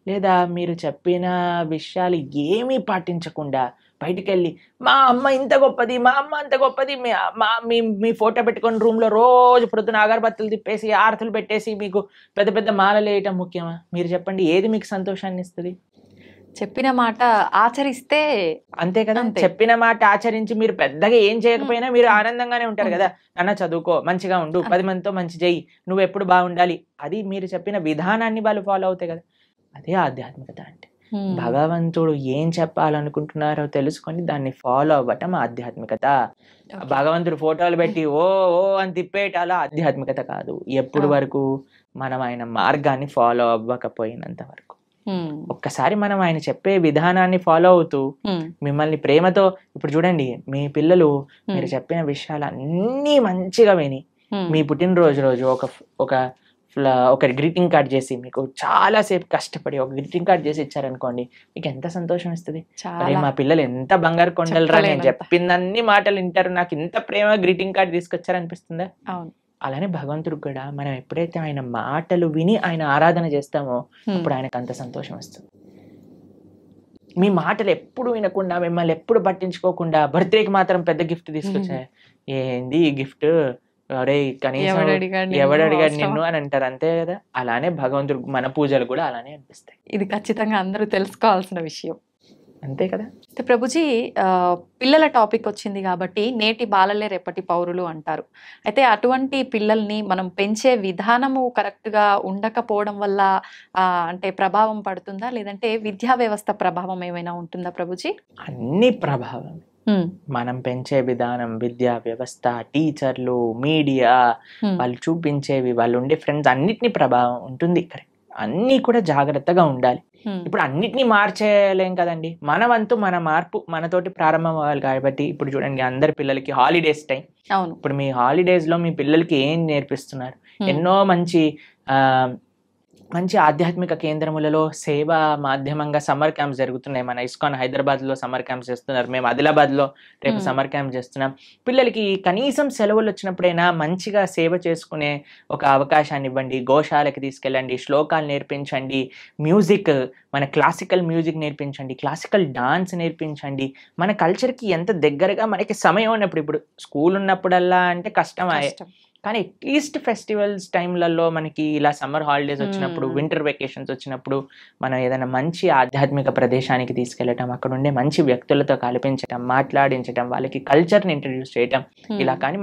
[SPEAKER 2] లేదా మీరు చెప్పిన విషయాలు ఏమీ పాటించకుండా బయటికి వెళ్ళి మా అమ్మ ఇంత గొప్పది, మా అమ్మ అంత గొప్పది, మీ ఫోటో పెట్టుకొని రూమ్లో రోజు ప్రొద్దున అగరబత్తులు తిప్పేసి ఆరతులు పెట్టేసి మీకు పెద్ద పెద్ద మాలలు వేయటం ముఖ్యమా? మీరు చెప్పండి, ఏది మీకు సంతోషాన్ని ఇస్తుంది?
[SPEAKER 1] చెప్పిన మాట ఆచరిస్తే
[SPEAKER 2] అంతే కదా. చెప్పిన మాట ఆచరించి మీరు పెద్దగా ఏం చేయకపోయినా మీరు ఆనందంగానే ఉంటారు కదా. నాన్న చదువుకో, మంచిగా ఉండు, 10 మందితో మంచి చెయ్యి, నువ్వు ఎప్పుడు బాగుండాలి, అది మీరు చెప్పిన విధానాన్ని వాళ్ళు ఫాలో అవుతాయి కదా. అదే ఆధ్యాత్మికత అంటే. భగవంతుడు ఏం చెప్పాలనుకుంటున్నారో తెలుసుకొని దాన్ని ఫాలో అవ్వటం ఆధ్యాత్మికత. భగవంతుడు ఫోటోలు పెట్టి ఓ ఓ అని తిప్పేటాల ఆధ్యాత్మికత కాదు. ఎప్పుడు వరకు మనం ఆయన మార్గాన్ని ఫాలో అవ్వకపోయినంత వరకు. ఒక్కసారి మనం ఆయన చెప్పే విధానాన్ని ఫాలో అవుతూ మిమ్మల్ని ప్రేమతో, ఇప్పుడు చూడండి, మీ పిల్లలు మీరు చెప్పిన విషయాలు అన్నీ మంచిగా విని మీ పుట్టినరోజు రోజు ఒక గ్రీటింగ్ కార్డ్ చేసి మీకు చాలా సేపు కష్టపడి ఒక గ్రీటింగ్ కార్డ్ చేసి ఇచ్చారనుకోండి, మీకు ఎంత సంతోషం ఇస్తుంది. అరే మా పిల్లలు ఎంత బంగారు కొండలరా, నేను చెప్పిందన్ని మాటలు వింటారు, నాకు ఇంత ప్రేమ గ్రీటింగ్ కార్డ్ తీసుకొచ్చారనిపిస్తుందా? అలానే భగవంతుడు కూడా మనం ఎప్పుడైతే ఆయన మాటలు విని ఆయన ఆరాధన చేస్తామో అప్పుడు ఆయనకు అంత సంతోషం వస్తుంది. మీ మాటలు ఎప్పుడు వినకుండా, మిమ్మల్ని ఎప్పుడు పట్టించుకోకుండా బర్త్డేకి మాత్రం పెద్ద గిఫ్ట్ తీసుకొచ్చాయి, ఏంది ఈ గిఫ్ట్, అరే కనీసం ఎవడడిగాడు నిన్ను అని అంటారు, అంతే కదా. అలానే భగవంతుడు మన పూజలు కూడా అలానే అనిపిస్తాయి.
[SPEAKER 1] ఇది ఖచ్చితంగా అందరూ తెలుసుకోవాల్సిన విషయం, అంతే కదా. అయితే ప్రభుజీ, పిల్లల టాపిక్ వచ్చింది కాబట్టి నేటి బాలలే రేపటి పౌరులు అంటారు. అయితే అటువంటి పిల్లల్ని మనం పెంచే విధానము కరెక్ట్గా ఉండకపోవడం వల్ల అంటే ప్రభావం పడుతుందా, లేదంటే విద్యా వ్యవస్థ ప్రభావం ఏమైనా ఉంటుందా ప్రభుజీ?
[SPEAKER 2] అన్ని ప్రభావం. మనం పెంచే విధానం, విద్యా వ్యవస్థ, టీచర్లు, మీడియా, వాళ్ళు చూపించేవి, వాళ్ళు ఉండే ఫ్రెండ్స్, అన్నిటినీ ప్రభావం ఉంటుంది. కరెక్ట్, అన్నీ కూడా జాగ్రత్తగా ఉండాలి. ఇప్పుడు అన్నిటినీ మార్చేయలేం కదండి. మన వంతు మన మార్పు మనతోటి ప్రారంభం అవ్వాలి. కాబట్టి ఇప్పుడు చూడండి, అందరి పిల్లలకి హాలిడేస్ టైం. ఇప్పుడు మీ హాలిడేస్ లో మీ పిల్లలకి ఏం నేర్పిస్తున్నారు? ఎన్నో మంచి ఆధ్యాత్మిక కేంద్రములలో సేవా మాధ్యమంగా సమ్మర్ క్యాంప్స్ జరుగుతున్నాయి. మన ఇస్కాన్ హైదరాబాద్లో సమ్మర్ క్యాంప్స్ చేస్తున్నారు, మేము ఆదిలాబాద్లో రేపు సమ్మర్ క్యాంప్ చేస్తున్నాం. పిల్లలకి కనీసం సెలవులు వచ్చినప్పుడైనా మంచిగా సేవ చేసుకునే ఒక అవకాశాన్ని ఇవ్వండి. గోశాలకి తీసుకెళ్ళండి, శ్లోకాలు నేర్పించండి, మ్యూజిక్, మన క్లాసికల్ మ్యూజిక్ నేర్పించండి, క్లాసికల్ డాన్స్ నేర్పించండి. మన కల్చర్కి ఎంత దగ్గరగా మనకి సమయం ఉన్నప్పుడు, ఇప్పుడు స్కూల్ ఉన్నప్పుడల్లా అంటే కష్టమే, కానీ అట్లీస్ట్ ఫెస్టివల్స్ టైంలలో మనకి ఇలా సమ్మర్ హాలిడేస్ వచ్చినప్పుడు, వింటర్ వెకేషన్స్ వచ్చినప్పుడు మనం ఏదైనా మంచి ఆధ్యాత్మిక ప్రదేశానికి తీసుకెళ్ళటం, అక్కడ ఉండే మంచి వ్యక్తులతో కల్పించటం, మాట్లాడించటం, వాళ్ళకి కల్చర్ని ఇంట్రడ్యూస్ చేయటం, ఇలా కానీ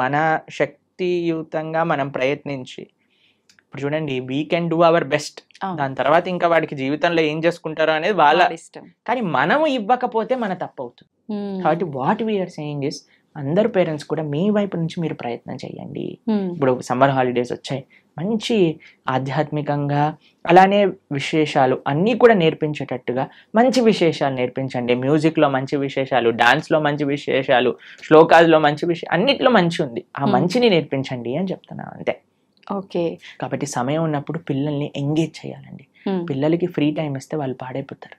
[SPEAKER 2] మన శక్తియుతంగా మనం ప్రయత్నించి, ఇప్పుడు చూడండి, we can do our best. దాని తర్వాత ఇంకా వాడికి జీవితంలో ఏం చేసుకుంటారో అనేది వాళ్ళ ఇష్టం. కానీ మనము ఇవ్వకపోతే మన తప్పు అవుతుంది. కాబట్టి వాట్ వీఆర్ సేయింగ్ ఇస్, అందరు పేరెంట్స్ కూడా మీ వైపు నుంచి మీరు ప్రయత్నం చేయండి. ఇప్పుడు సమ్మర్ హాలిడేస్ వచ్చాయి, మంచి ఆధ్యాత్మికంగా, అలానే విశేషాలు అన్నీ కూడా నేర్పించేటట్టుగా మంచి విశేషాలు నేర్పించండి. మ్యూజిక్లో మంచి విశేషాలు, డాన్స్లో మంచి విశేషాలు, శ్లోకాల్లో మంచి విషయం, అన్నిట్లో మంచి ఉంది. ఆ మంచిని నేర్పించండి అని చెప్తున్నాను అంతే.
[SPEAKER 1] ఓకే.
[SPEAKER 2] కాబట్టి సమయం ఉన్నప్పుడు పిల్లల్ని ఎంగేజ్ చేయాలండి. పిల్లలకి ఫ్రీ టైం ఇస్తే వాళ్ళు పాడైపోతారు.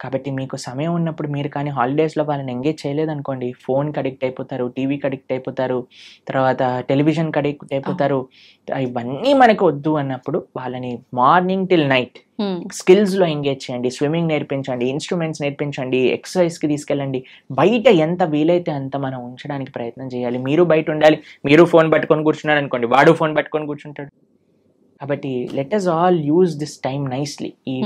[SPEAKER 2] కాబట్టి మీకు సమయం ఉన్నప్పుడు మీరు కానీ హాలిడేస్లో వాళ్ళని ఎంగేజ్ చేయలేదనుకోండి, ఫోన్కి అడిక్ట్ అయిపోతారు, టీవీకి అడిక్ట్ అయిపోతారు, తర్వాత టెలివిజన్కి అడిక్ట్ అయిపోతారు. ఇవన్నీ మనకు వద్దు అన్నప్పుడు వాళ్ళని మార్నింగ్ టిల్ నైట్ స్కిల్స్లో ఎంగేజ్ చేయండి. స్విమ్మింగ్ నేర్పించండి, ఇన్స్ట్రుమెంట్స్ నేర్పించండి, ఎక్సర్సైజ్కి తీసుకెళ్ళండి. బయట ఎంత వీలైతే అంత మనం ఉంచడానికి ప్రయత్నం చేయాలి. మీరు బయట ఉండాలి. మీరు ఫోన్ పట్టుకొని కూర్చున్నాడు అనుకోండి, వాడు ఫోన్ పట్టుకొని కూర్చుంటాడు. కాబట్టి let us all use this time nicely. ఈ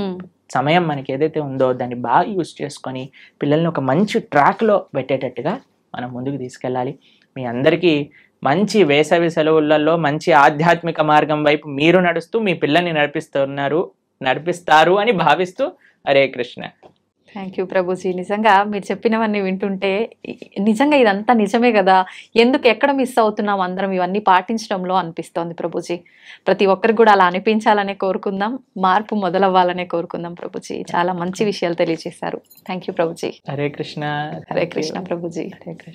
[SPEAKER 2] సమయం మనకి ఏదైతే ఉందో దాన్ని బాగా యూజ్ చేసుకొని పిల్లల్ని ఒక మంచి ట్రాక్లో పెట్టేటట్టుగా మనం ముందుకు తీసుకెళ్ళాలి. మీ అందరికీ మంచి వేసవి సెలవులలో మంచి ఆధ్యాత్మిక మార్గం వైపు మీరు నడుస్తూ మీ పిల్లల్ని నడిపిస్తారు అని భావిస్తూ హరే కృష్ణ.
[SPEAKER 1] Thank you Prabhuji. నిజంగా మీరు చెప్పినవన్నీ వింటుంటే నిజంగా ఇదంతా నిజమే కదా, ఎందుకు ఎక్కడ మిస్ అవుతున్నాం అందరం ఇవన్నీ పాటించడంలో అనిపిస్తోంది ప్రభుజీ. ప్రతి ఒక్కరికి కూడా అలా అనిపించాలనే కోరుకుందాం, మార్పు మొదలవ్వాలనే కోరుకుందాం ప్రభుజీ. చాలా మంచి విషయాలు తెలియజేశారు. Thank you Prabhuji.
[SPEAKER 2] హరే కృష్ణ.
[SPEAKER 1] హరే కృష్ణ ప్రభుజీ.
[SPEAKER 2] హరే కృష్ణ.